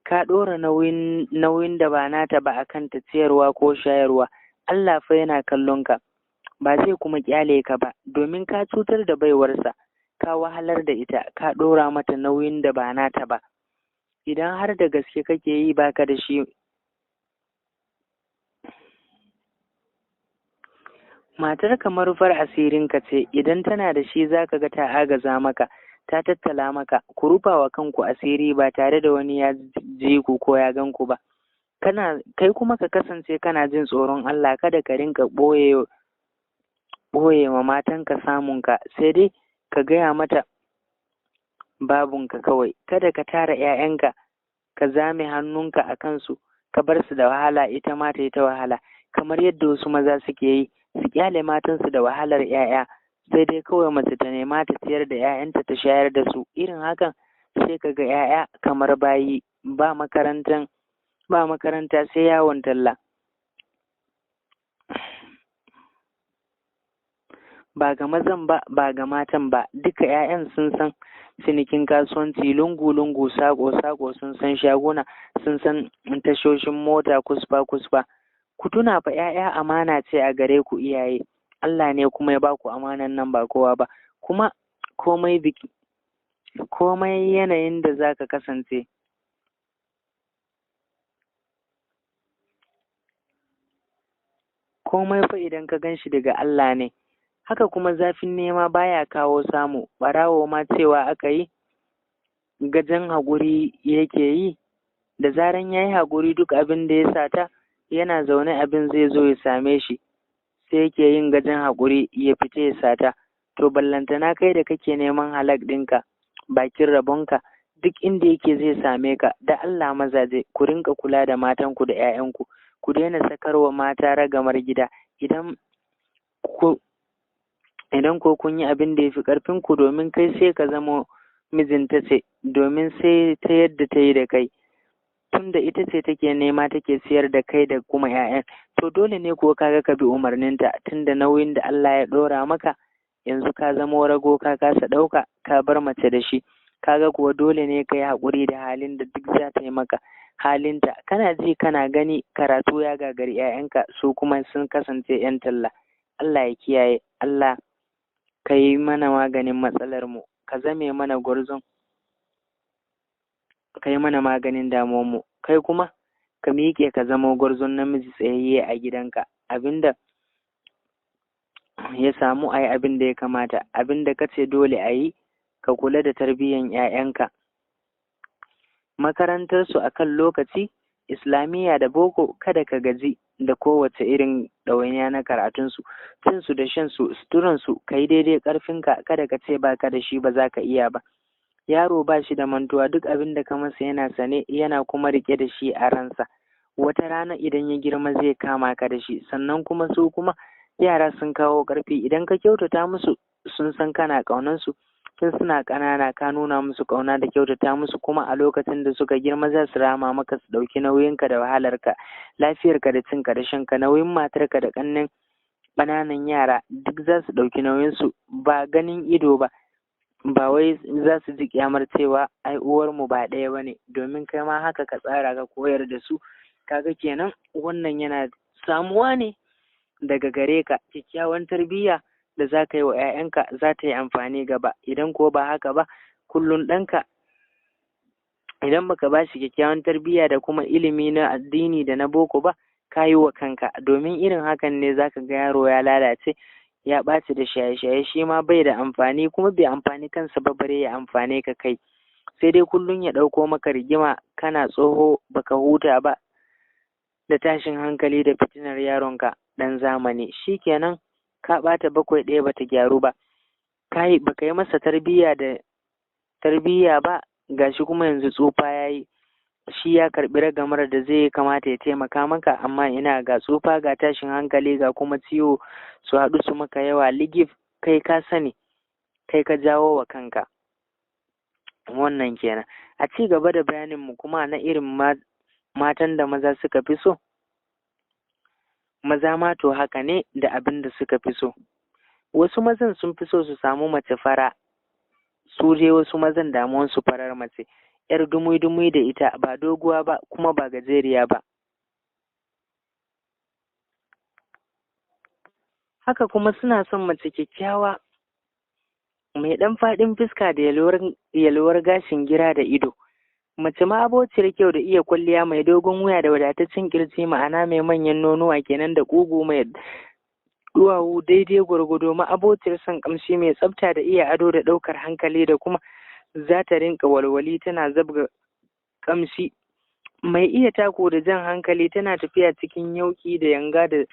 [SPEAKER 1] Ka ɗora nauyin da ba nata ba akan ta, ciyarwa ko shayarwa. Allah fa yana kallon ka, ba zai kuma ƙyale ka ba, domin ka cutar da baiwarsa, ka wahalar da ita, ka ɗora mata nauyin da ba nata ba. Idan har da gaske kake yi baka da shi, matar kamar rufar asirinka ce. Idan tana da shi zaka ga ta agaza maka, ta tattala maka, ku rufa wa kanku asiri ba tare da wani ya ji ku ko ya gan ku ba. Kai kuma ka kasance kana jin tsoron Allah, kada ka rinka ɓoye ma matanka samunka, sai dai ka gaya mata babunka kawai. Kada ka tara 'ya'yanka ka zame hannunka a kansu, ka bar su da wahala, ita ma ta yi ta wahala, kamar yadda wasu maza suke yi, su kyale matansu da wahalar 'ya'ya, sai dai kawai mace ta nema ta ciyar da 'ya'yanta, ta shayar da su. Irin hakan sai ka ga 'ya'ya kamar bayi, ba makaranta sai yawon talla. Ba ga mazan ba, ba ga matan ba, duka 'ya'yan sun san cinikin kasuwanci, lungu-lungu, sako-sako, sun san shaguna, sun san tashoshin mota, kusfa-kusfa. ku tuna fa 'ya'ya amana ce a gare ku iyaye, Allah ne kuma ya ba ku amanan nan ba kowa ba, kuma komai yanayin da za ka kasance komai fa idan ka gan shi daga Allah ne. Haka kuma zafin nema baya kawo samu, ɓarawo ma cewa aka yi gajen haƙuri yake yi, da zaran ya yi haƙuri duk abin da ya sata yana zaune abin zai zo ya same shi, sai yake yin gajen haƙuri ya fita ya sata. To ballantana kai da kake neman halak ɗinka bakin rabonka, duk inda yake zai same ka. Da Allah mazaje ku rinka kula da matanku da 'ya'yanku, ku daina sakarwa mata ragamar gida. Idan ko kun yi abin da ya fi ƙarfinku, domin kai sai ka zama mijinta ce, domin sai ta yadda ta yi da kai, tunda ita ce take nema take siyar da kai da kuma 'ya'yan, to dole ne ko kaga ka bi umarninta, tunda nauyin da Allah ya ɗora maka yanzu ka zama rago ka kasa ɗauka ka bar mace da shi, kaga kuwa dole ne ka yi haƙuri da halin da duk za ta yi maka. Halinta kana ji kana gani, karatu ya gagari 'ya'yanka, su kuma sun kasance 'yan talla. Allah ya kiyaye. Allah ka yi mana maganin matsalar mu, ka zame mana gwarzon, ka yi mana maganin damuwar mu, kai kuma ka miƙe ka zama gwarzon namiji tsayayye a gidanka. Abinda ya samu a yi abin da ya kamata, abin da ka ce dole a yi, ka kula da tarbiyyan 'ya'yanka, makarantarsu a kan lokaci, islamiyya da boko, kada ka gaji da kowace irin ɗawainiya na karatunsu, cinsu da shansu, suturansu, ka yi daidai ƙarfinka, kada ka ce ba ka da shi ba za ka iya ba. Yaro ba shi da mantuwa, duk abin da ka masa yana sane, yana kuma riƙe da shi a ransa. Wata rana idan ya girma zai kama ka da shi. Sannan kuma su kuma yara sun kawo ƙarfi, idan ka kyautata musu sun san kana ƙaunansu, tun suna ƙanana ka nuna musu ƙauna da kyautata musu, kuma a lokacin da suka girma za su rama maka, su ɗauki nauyinka da wahalarka, lafiyarka da cinka da shanka, nauyin matarka da ƙannen ƙananan yara duk za su ɗauki nauyinsu, ba ganin ido ba. Ba wai za su ji kyamar cewa ai uwarmu ba ɗaya ba ne, domin kai ma haka ka tsara ka koyar da su. Kaga kenan wannan yana samuwa ne daga gare ka. Kyakkyawan tarbiyya da za ka yi wa 'ya'yanka za ta yi amfani gaba. Idan ko ba haka ba, kullum ɗanka idan baka ba shi kyakkyawan tarbiyya da kuma ilimi na addini da na boko ba, ka yi wa kanka, domin irin hakan ne za ka ga yaro ya lalace, ya ɓaci da shaye-shaye, shi ma bai da amfani, kuma bai amfani kansa ba bare ya amfane ka kai, sai dai kullum ya ɗauko maka rigima, kana tsoho baka huta ba da tashin hankali da fitinar yaronka ɗan zamani. Shi kenan ka ɓata bakwai ɗaya bata gyaru ba, baka yi masa tarbiyya ba, gashi kuma yanzu tsufa ya yi, shi ya karɓi ragamar da zai kamata ya taimaka maka, amma ina ga tsufa ga tashin hankali ga kuma ciwo su haɗu su maka yawa ligif. Kai ka sani, kai ka jawo wa kanka. Wannan kenan. A ci gaba da bayaninmu kuma na irin matan da maza suka fi so, maza ma to haka ne da abin da suka fi so. Wasu mazan sun fi so su samu mace fara, su je wasu mazan damuwansu farar mace, 'yar dumui-dumui da ita, ba doguwa ba kuma ba gajeriya ba. Haka kuma suna son mace kyakkyawa, mai ɗan faɗin fuska da yalwar gashin gira da ido. Mace ma abociyar kyau da iya kwalliya, mai dogon wuya da wadataccen kirji, ma'ana mai manyan nonuwa kenan, da ƙugu mai duwawu daidai gwargwado, ma abociyar son ƙamshi, mai tsafta da iya ado da ɗaukar hankali, da kuma za ta rinka walwali tana zabga ƙamshi, mai iya tako da jan hankali, tana tafiya cikin yauƙi da yanga da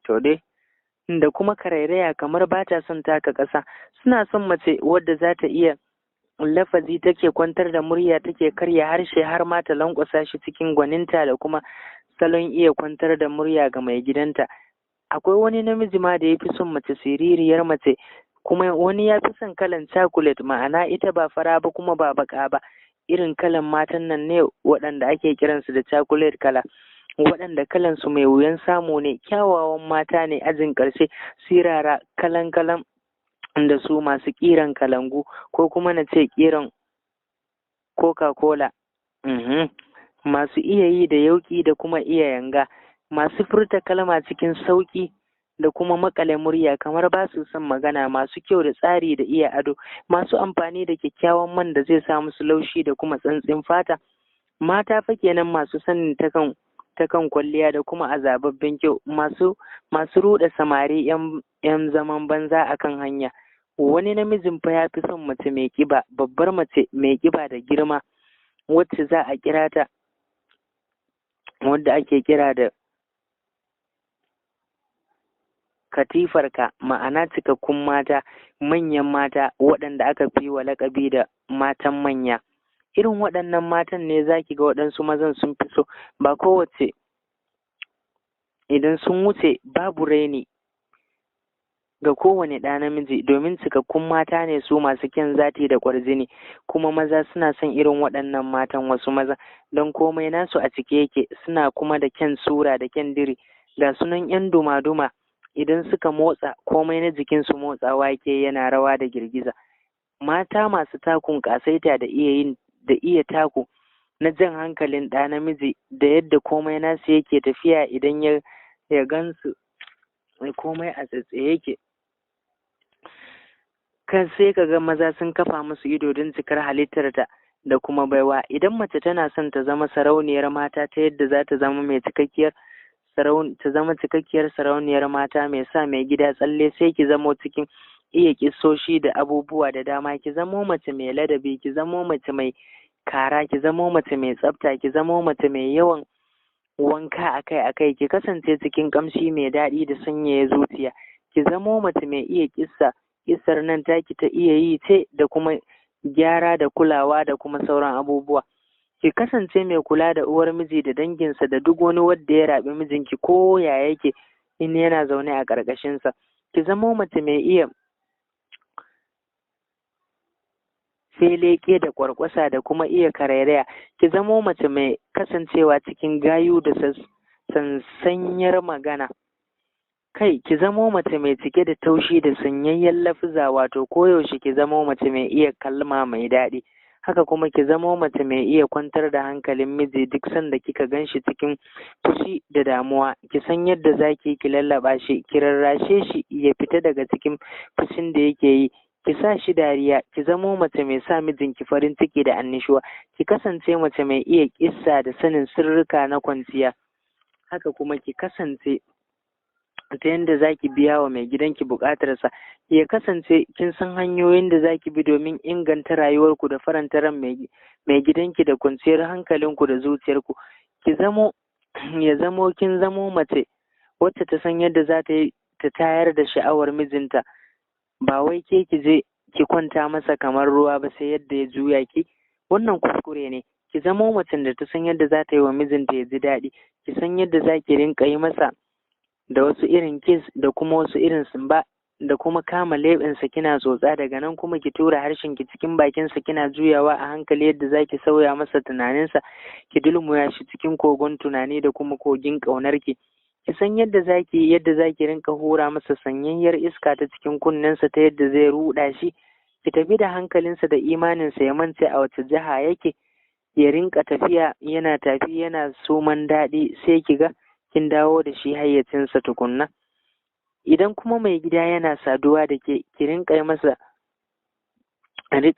[SPEAKER 1] to dai da kuma karairaya kamar ba ta son taka ƙasa. Suna son mace wadda za ta iya lafazi, take kwantar da murya, take karya harshe, har ma ta lankwasa shi cikin gwaninta da kuma salon iya kwantar da murya ga mai gidanta. Akwai wani namiji ma da ya fi son mace siririyar mace, kuma wani ya fi son kalan chocolate, ma'ana ita ba fara ba kuma ba baka ba, irin kalan matan nan ne waɗanda ake kiransu da chocolate kala, waɗanda kalansu mai wuyan samu ne, kyawawan mata ne ajin ƙarshe, sirara kalan-kalan da su, masu ƙiran kalangu ko kuma na ce ƙiran coca-cola, masu iya yi da yauƙi da kuma iya yanga, masu furta kalma cikin sauƙi da kuma makale murya kamar ba su son magana, masu kyau da tsari da iya ado, masu amfani da kyakkyawan man da zai sa musu laushi da kuma tsantsin fata. Mata fa kenan masu sanin takan kwalliya da kuma azababben kyau, masu ruɗa samari yan zaman banza akan hanya. Wani namijin fa ya fi son mace mai kiba, babbar mace mai kiba da girma, wacce za a kira ta, wadda ake kira da katifarka, ma'ana cikakkun mata, manyan mata waɗanda aka fi wa laƙabi da matan manya. Irin waɗannan matan ne za ki ga waɗansu mazan sun fi so, ba kowace, idan sun wuce babu raini ga kowane ɗa namiji, domin cikakkun mata ne su, masu kyan zati da ƙwarjini, kuma maza suna son irin waɗannan matan. Wasu maza don komai nasu a cike yake, suna kuma da kyan sura da kyan diri, ga sunan yan duma-duma, idan suka motsa komai na jikinsu motsawa yake yana rawa da girgiza. Mata masu takun ƙasaita da iya taku na jan hankalin ɗa namiji, da yadda komai nasu yake tafiya idan ya gansu komai a tsatsaye yake. Kan sai ka ga maza sun kafa musu ido don cikar halittarta da kuma baiwa. Idan mace tana son ta zama sarauniyar mata ta yadda za ta zama cikakkiyar sarauniyar mata mai sa mai gida tsalle, sai ki zamo cikin iya kissoshi da abubuwa da dama. Ki zamo mace mai ladabi, ki zamo mace mai kara, ki zamo mace mai tsafta, ki zamo mace mai yawan wanka akai-akai, ki kasance cikin kamshi mai daɗi da sanyaya zuciya, ki zamo mace mai iya kissar nan taki ta iya yi ce da kuma gyara da kulawa da kuma sauran abubuwa. Ki kasance mai kula da uwar miji da danginsa da duk wani wanda ya raɓi mijinki ko ya yake in yana zaune a ƙarƙashinsa. Ki zamo mace mai iya feleke da kwarkwasa da kuma iya karairaya. Ki zamo mace mai kasancewa cikin gayu da sansanyar magana. Kai, ki zamo mace mai cike da taushi da sanyayyen lafiza, wato koyaushe ki zamo mace mai iya kalma mai daɗi. Haka kuma ki zamo mace mai iya kwantar da hankalin miji duk sanda kika ganshi cikin fushi da damuwa. Ki san yadda zaki ki lallaba shi, ki rarrashe shi ya fita daga cikin fushin da yake yi, ki sa shi dariya. Ki zamo mace mai sa mijinki farin ciki da annishuwa. Ki kasance mace mai iya kissa da sanin sirrika na kwanciya. Haka kuma ki kasance ta yadda zaki biya wa mai gidanki buƙatarsa, ya kasance kin san hanyoyin da zaki bi domin inganta rayuwarku da faranta ran mai gidanki da kwanciyar hankalinku da zuciyarku. Kin zamo mace wacce ta san yadda za ta yi ta tayar da sha'awar mijinta, ba wai ke ki je ki kwanta masa kamar ruwa ba sai yadda ya juya ki. Wannan kuskure ne. Ki zamo macen da ta san yadda za ta yi wa mijinta ya ji daɗi, ki san yadda za ki rinka yi masa da wasu irin kiss da kuma wasu irin sumba, da kuma kama leɓensa kina tsotsa, daga nan kuma ki tura harshenki cikin bakinsa kina juyawa a hankali yadda za ki sauya masa tunaninsa, ki dulmuya shi cikin kogon tunani da kuma kogin ƙaunarki. Ki san yadda zaki rinka hura masa sanyayyar iska ta cikin kunnensa ta yadda zai ruɗa shi. Ki tafi da hankalinsa da imaninsa ya mance a wace jiha yake, ya rinka tafiya yana tafi yana soman daɗi, sai ki ga kin dawo da shi hayyacinsa tukunna. Idan kuma mai gida yana saduwa da ke, ki rinka yi masa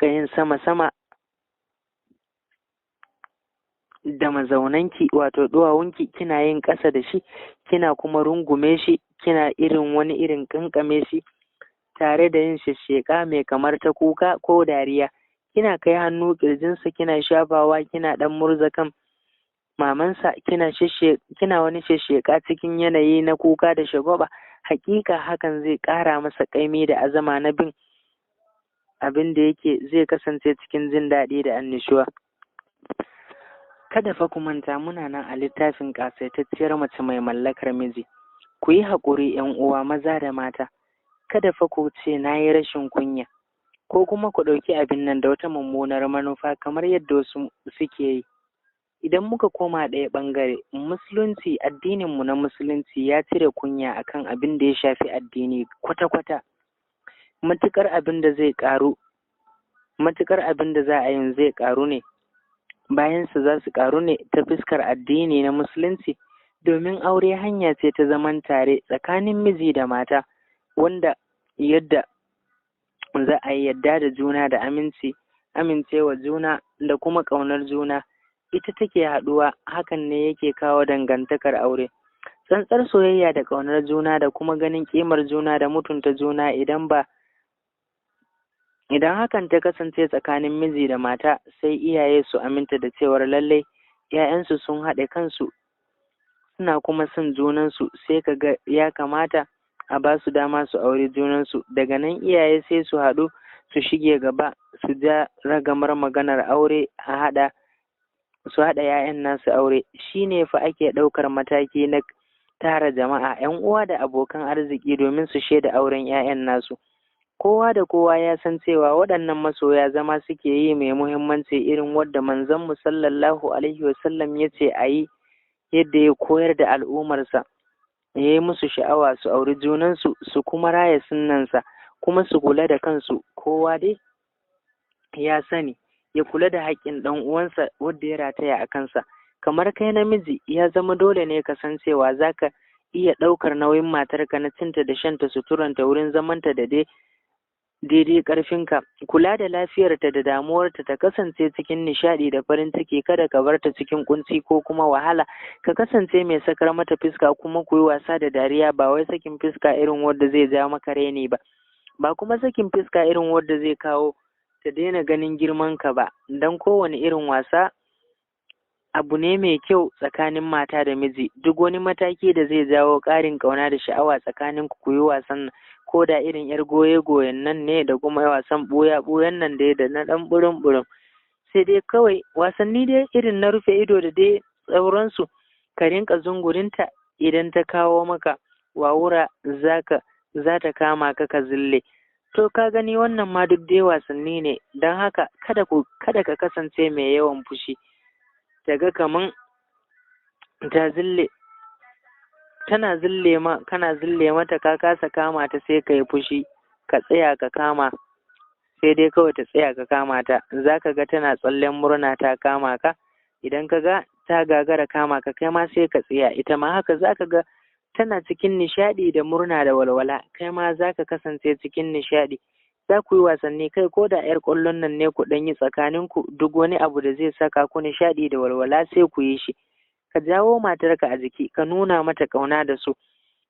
[SPEAKER 1] yin sama-sama da mazaunanki, wato duwawunki, kina yin ƙasa da shi, kina kuma rungume shi, kina wani irin ƙanƙame shi tare da yin shashsheƙa mai kamar ta kuka ko dariya. Kina kai hannu ƙirjinsa kina shafawa, kina ɗan murza kan mamansa, kina wani shashsheƙa cikin yanayi na kuka da shagwaba. Hakika hakan zai ƙara masa ƙaimi da azama na bin abin da yake, zai kasance cikin jin daɗi da annishuwa. Kada fa ku manta, muna nan a littafin ƙasaitacciyar mace mai mallakar miji. Ku yi haƙuri 'yan uwa maza da mata. Kada fa ku ce na yi rashin kunya, ko kuma ku ɗauki abin nan da wata mummunar manufa kamar yadda wasu suke yi. Idan muka koma ɗaya ɓangare, musulunci, addininmu na musulunci ya cire kunya akan abin da ya shafi addini kwata-kwata. Matuƙar abin da za a yin zai ƙaru ne, bayansa za su ƙaru ne ta fuskar addini na musulunci, domin aure hanya ce ta zaman tare tsakanin miji da mata, wanda yadda za a yi yadda da juna da amincewa juna da kuma ƙaunar juna ita take haɗuwa, hakan ne yake kawo dangantakar aure. Tsantsar soyayya da ƙaunar juna da kuma ganin ƙimar juna da mutunta juna idan hakan ta kasance tsakanin miji da mata, sai iyaye su aminta da cewar lallai 'ya'yansu sun haɗe kansu suna kuma son junansu, sai ka ga ya kamata a ba su dama su auri junansu. Daga nan iyaye sai su haɗu su shige gaba su ja ragamar maganar aure su haɗa 'ya'yan nasu aure. Shi ne fa ake ɗaukar mataki na tara jama'a 'yan uwa da abokan arziki domin su shaida auren 'ya'yan nasu. Kowa da kowa ya san cewa waɗannan masoya zama suke yi mai muhimmanci irin wadda manzon sallallahu alaihi wasallam ya ce a yi, yadda ya koyar da al'ummarsa, ya yi musu sha'awa su auri junansu su kuma raya sunnansa kuma su kula da kansu. Kowa dai ya sani ya kula da haƙƙin ɗan uwansa wadda ya rataya a kansa. Kamar kai namiji ya zama dole ne ka san cewa za ka iya ɗaukar nauyin matarka na cinta da shanta, suturanta, wurin zamanta da daidai ƙarfinka. Kula da lafiyarta da damuwarta ta kasance cikin nishaɗi da farin ciki, kada ka bar ta cikin kunci ko kuma wahala. Ka kasance mai sakar mata fuska kuma ku yi wasa da dariya, ba wai sakin fuska irin wadda zai ja maka reni ba kuma sakin fuska irin wadda zai kawo ta daina ganin girman ka ba, don kowane irin wasa abu ne mai kyau tsakanin mata da miji. Duk wani mataki da zai jawo ƙarin ƙauna da sha'awa tsakanin ku yi wasan, ko da irin yar goyen nan ne da kuma wasan ɓuyan nan dai da na ɗan burin sai dai kawai wasanni dai irin na rufe ido da dai sauransu. Ka rinka zungurinta idan ta kawo maka wawura za ta kama ka zille. To ka gani wannan ma duk dai wasanni ne, don haka kada ka kasance mai yawan fushi. Ta ga kaman ta zille, tana zille ma, kana zille mata ka kasa kama ta, sai ka yi fushi ka tsaya ka kama, sai dai kawai ta tsaya ka kama ta. Za ka ga tana tsallen murna ta kama ka. Idan ka ga ta gagara kama ka, kai ma sai ka tsaya. Ita ma haka za ka ga tana cikin nishaɗi da murna da walwala, kai ma za ka kasance cikin nishaɗi. Za ku yi wasanni, kai ko da 'yar ƙwallon nan ne ku ɗan yi tsakaninku, duk wani abu da zai saka ku nishaɗi da walwala sai ku yi shi. Ka jawo matarka a jiki, ka nuna mata ƙauna da so,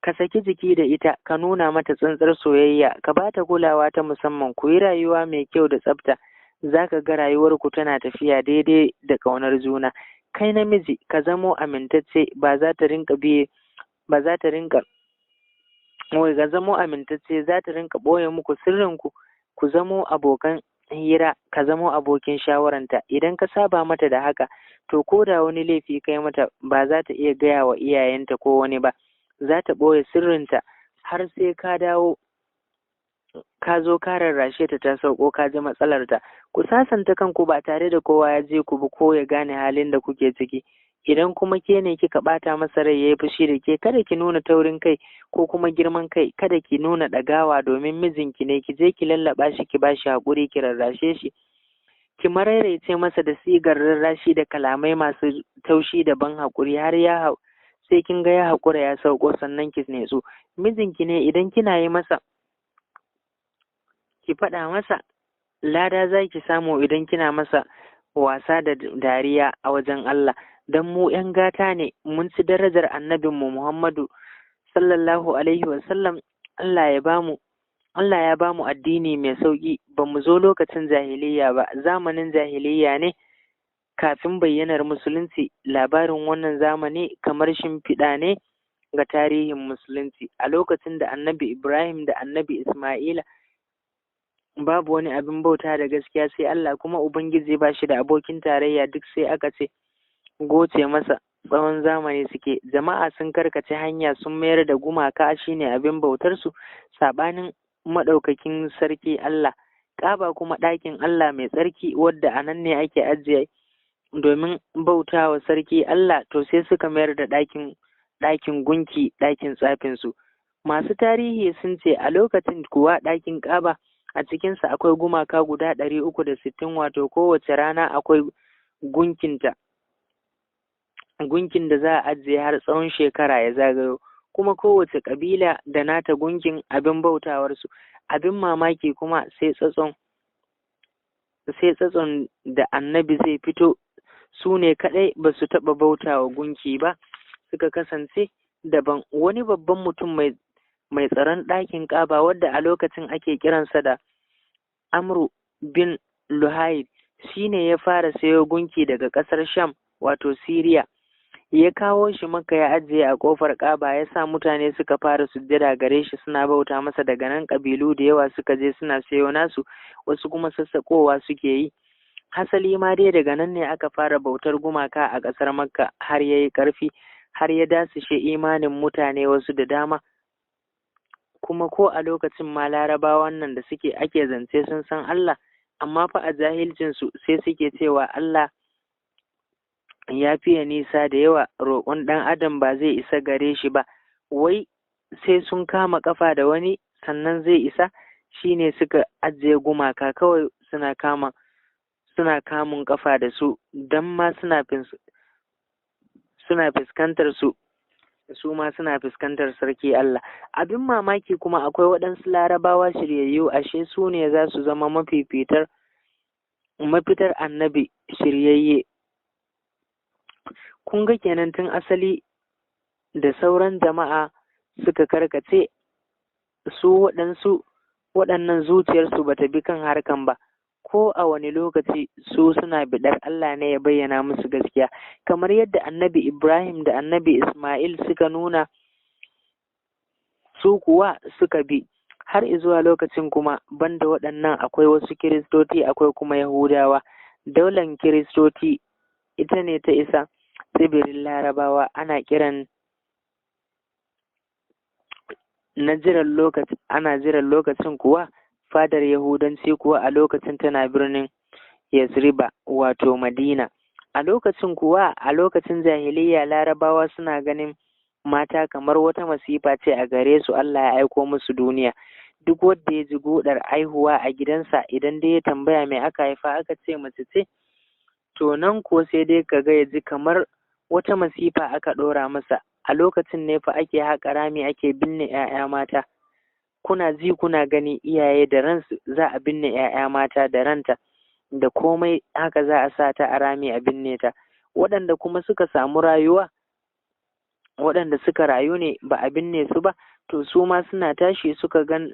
[SPEAKER 1] ka saki jiki da ita, ka nuna mata tsantsar soyayya, ka ba ta kulawa ta musamman. Ku yi rayuwa mai kyau da tsafta, za ka ga rayuwarku tana tafiya daidai da ƙaunar juna. Kai namiji ka zamo amintacce, ga zamo amintacce, za ta rinka ɓoye muku sirrinku. Ku zamo abokan hira, ka zamo abokin shawaranta. Idan ka saba mata da haka, to ko da wani laifi kai mata ba za ta iya gaya wa iyayenta ko wani ba, za ta ɓoye sirrinta har sai ka dawo ka zo ka rarrashe ta sauko ka ji matsalarta. Ku sasanta kanku ba tare da kowa ya je ku ba ko ya gane halin da kuke ciki. Idan kuma ke ne kika ɓata masa rai ya yi fushi da ke, kada ki nuna taurin kai ko kuma girman kai, kada ki nuna ɗagawa, domin mijinki ne. Ki je ki lallaɓa shi, ki ba shi haƙuri, ki rarrashe shi, ki maraice masa da sigar rarrashi da kalamai masu taushi da ban haƙuri har sai kin ga ya haƙura ya sauko, sannan ki netsu. Mijinki ne, idan kina yi masa, ki faɗa masa lada za ki samu idan kina masa wasa da dariya a wajen Allah. Don mu 'yan gata ne, mun ci darajar annabinmu Muhammadu sallallahu alaihi wasallam. Allah ya bamu addini mai sauƙi. Ba mu zo lokacin jahiliya ba, zamanin jahiliya ne kafin bayyanar musulunci. Labarin wannan zamani kamar shimfiɗa ne ga tarihin musulunci. A lokacin da annabi Ibrahim da annabi Ismaila babu wani abin bauta da gaskiya sai Allah, kuma Ubangiji ba shi da abokin tarayya, duk sai aka ce goce masa tsawon zamani suke. Jama'a sun karkace hanya, sun mayar da gumaka shine abin bautarsu, saɓanin maɗaukakin sarki Allah. Ƙaba kuma ɗakin Allah mai tsarki, wadda a nan ne ake ajiye domin bautawa sarki Allah, to sai suka mayar da ɗakin gunki ɗakin tsafinsu. Masu tarihi sun ce a lokacin kuwa ɗakin Ƙaba a cikinsa akwai gumaka guda 360, wato kowace rana akwai gunkinta. gunkin da za a ajiye har tsawon shekara ya zagayo, kuma kowace ƙabila da nata gunkin abin bautawarsu. Abin mamaki kuma sai tsatson da annabi zai fito su ne kaɗai ba su taɓa bautawa gunki ba, suka kasance daban. Wani babban mutum mai tsaron ɗakin ƙaba, wadda a lokacin ake kiransa da Amru bin Luhaib, shi ne ya fara sayo gunki daga ƙasar Sham wato Siriya, ya kawo shi Makka ya ajiye a ƙofar ƙaba, ya sa mutane suka fara sujjada gare shi suna bauta masa. Daga nan ƙabilu da yawa suka je suna sayo nasu, wasu kuma sassaƙowa suke yi. Hasali ma dai daga nan ne aka fara bautar gumaka a ƙasar Makka, har ya yi ƙarfi, har ya dasashe imanin mutane wasu da dama. Kuma ko a lokacin ma larabawan nan da ake zance sun san Allah, amma fa a jahilcinsu sai suke cewa Allah ya fiye nisa da yawa, roƙon ɗan adam ba zai isa gare shi ba, wai sai sun kama ƙafa da wani sannan zai isa. Shine suka ajiye gumaka kawai suna kamun ƙafa da su, don ma suna fuskantar su ma suna fuskantar sarki Allah. Abin mamaki kuma akwai waɗansu larabawa shiryayyu, ashe su ne za su zama mafitar annabi shiryayye. Kun ga kenan tun asali da sauran jama'a suka karkace, su waɗannan zuciyarsu bata bi kan harkan ba, ko a wani lokaci su suna biɗar Allah ne ya bayyana musu gaskiya, kamar yadda annabi Ibrahim da annabi Ismail suka nuna, su kuwa suka bi. Har izuwa lokacin kuma banda waɗannan akwai wasu Kiristoci, akwai kuma Yahudawa. Daular Kiristoci ita ne ta isa tsibirin Larabawa, ana jiran lokacin kuwa fadar Yahudanci kuwa a lokacin tana birnin Yasriba wato Madina. A lokacin jahiliya Larabawa suna ganin mata kamar wata masifa ce a gare su, Allah ya aiko musu duniya. Duk wanda ya ji godar aihuwa a gidansa, idan dai ya tambaya mai aka haifa aka ce mace ce, to nan ko sai dai kaga ya ji kamar wata masifa aka ɗora masa. A lokacin ne fa ake haƙa rami ake binne 'ya'ya mata. Kuna ji kuna gani, iyaye da ransu za a binne 'ya'ya mata da ranta da komai, haka za a sa ta a rami a binne ta. Waɗanda kuma suka samu rayuwa, waɗanda suka rayu ne ba a binne su ba, to su ma suna tashi suka gan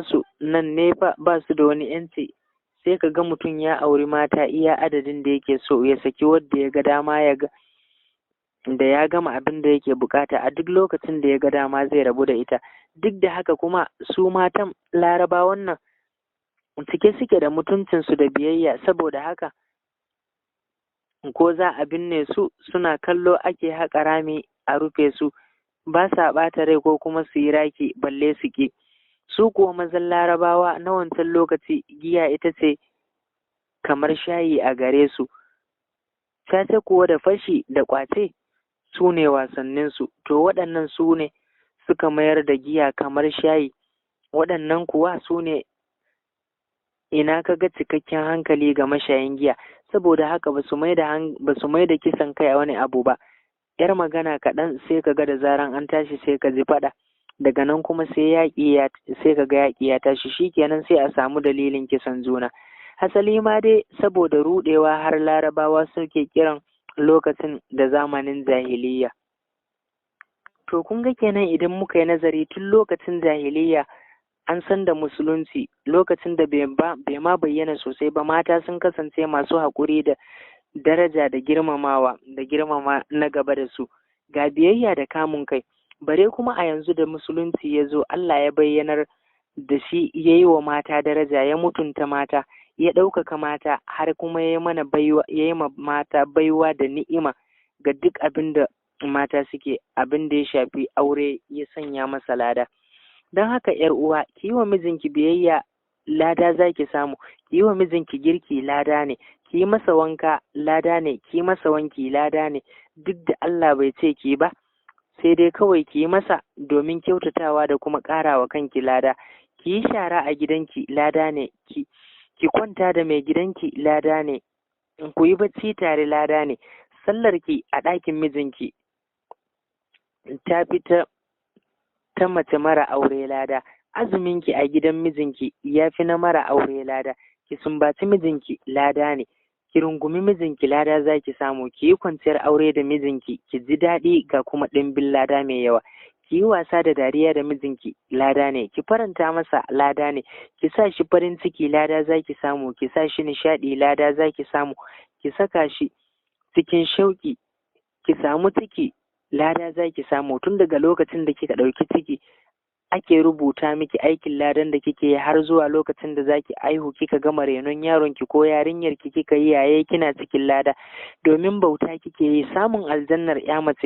[SPEAKER 1] su nan ne fa ba su da wani yanci. Sai ka ga mutum ya auri mata iya adadin da yake so, ya saki wadda ya ga dama, da ya gama abin da yake bukata, a duk lokacin da ya ga dama zai rabu da ita. Duk da haka kuma su matan Larabawan nan cike suke da mutuncinsu da biyayya, saboda haka ko za a binne su suna kallo ake haƙa rami a rufe su, ba sa ɓata rai ko kuma su yi raki balle su ƙi. Su kuwa mazan Larabawa na wancan lokaci, giya ita ce kamar shayi a gare su. Caca kuwa da fashi da ƙwace su ne wasanninsu. To waɗannan su ne suka mayar da giya kamar shayi, waɗannan kuwa su ne ina ka ga cikakken hankali ga mashayin giya. Saboda haka ba su mai da kisan kai a wani abu ba. Yar magana kaɗan sai ka ga da zaran an tashi sai ka ji faɗa, daga nan kuma sai ka ga yaƙi ya tashi, shikenan sai a samu dalilin kisan juna. Hasali ma dai saboda ruɗewa har Larabawa suke kiran lokacin da zamanin jahiliya. To kun ga kenan idan muka yi nazari, tun lokacin jahiliya an san da musulunci, lokacin da bai ma bayyana sosai ba, mata sun kasance masu haƙuri da daraja da girmama na gaba da su, ga biyayya da kamun kai. Bare kuma a yanzu da musulunci ya zo, Allah ya bayyanar da shi, ya yi wa mata daraja, ya mutunta mata, ya ɗaukaka mata, har kuma ya yi ma mata baiwa da ni'ima ga duk abin da mata suke, abin da ya shafi aure ya sanya masa lada. Don haka ‘yar uwa, ki yi wa mijinki biyayya, lada za ki samu. Ki yi wa mijinki girki, lada ne. Ki yi masa wanka, lada ne. Ki yi masa wanki, lada ne. Duk da Allah bai ce ki ba, sai dai kawai ki yi masa domin kyautatawa da kuma ƙarawa kanki lada. Ki yi shara a gidanki, lada ne. Ki kwanta da mai gidanki, lada ne. Ku yi bacci tare, lada ne. sallarki a ɗakin mijinki ta fi ta mace mara aure lada, azuminki a gidan mijinki ya fi na mara aure lada, ki sumbaci mijinki lada ne, ki rungumi mijinki lada za ki samu, ki yi kwanciyar aure da mijinki ki ji daɗi ga kuma ɗimbin lada mai yawa, ki yi wasa da dariya da mijinki lada ne, ki faranta masa lada ne, ki sa shi farin ciki lada za ki samu, ki sa shi nishaɗi lada za ki samu, ki saka shi cikin shauƙi ki samu ciki lada za ki samu. Tun daga lokacin da kika ɗauki ciki ake rubuta miki aikin ladan da kike yi har zuwa lokacin da zaki aihu kika gama renon yaron ki ko yarinyar ki kika yi yaye kina cikin lada, domin bauta kike yi. Samun aljannar ya mace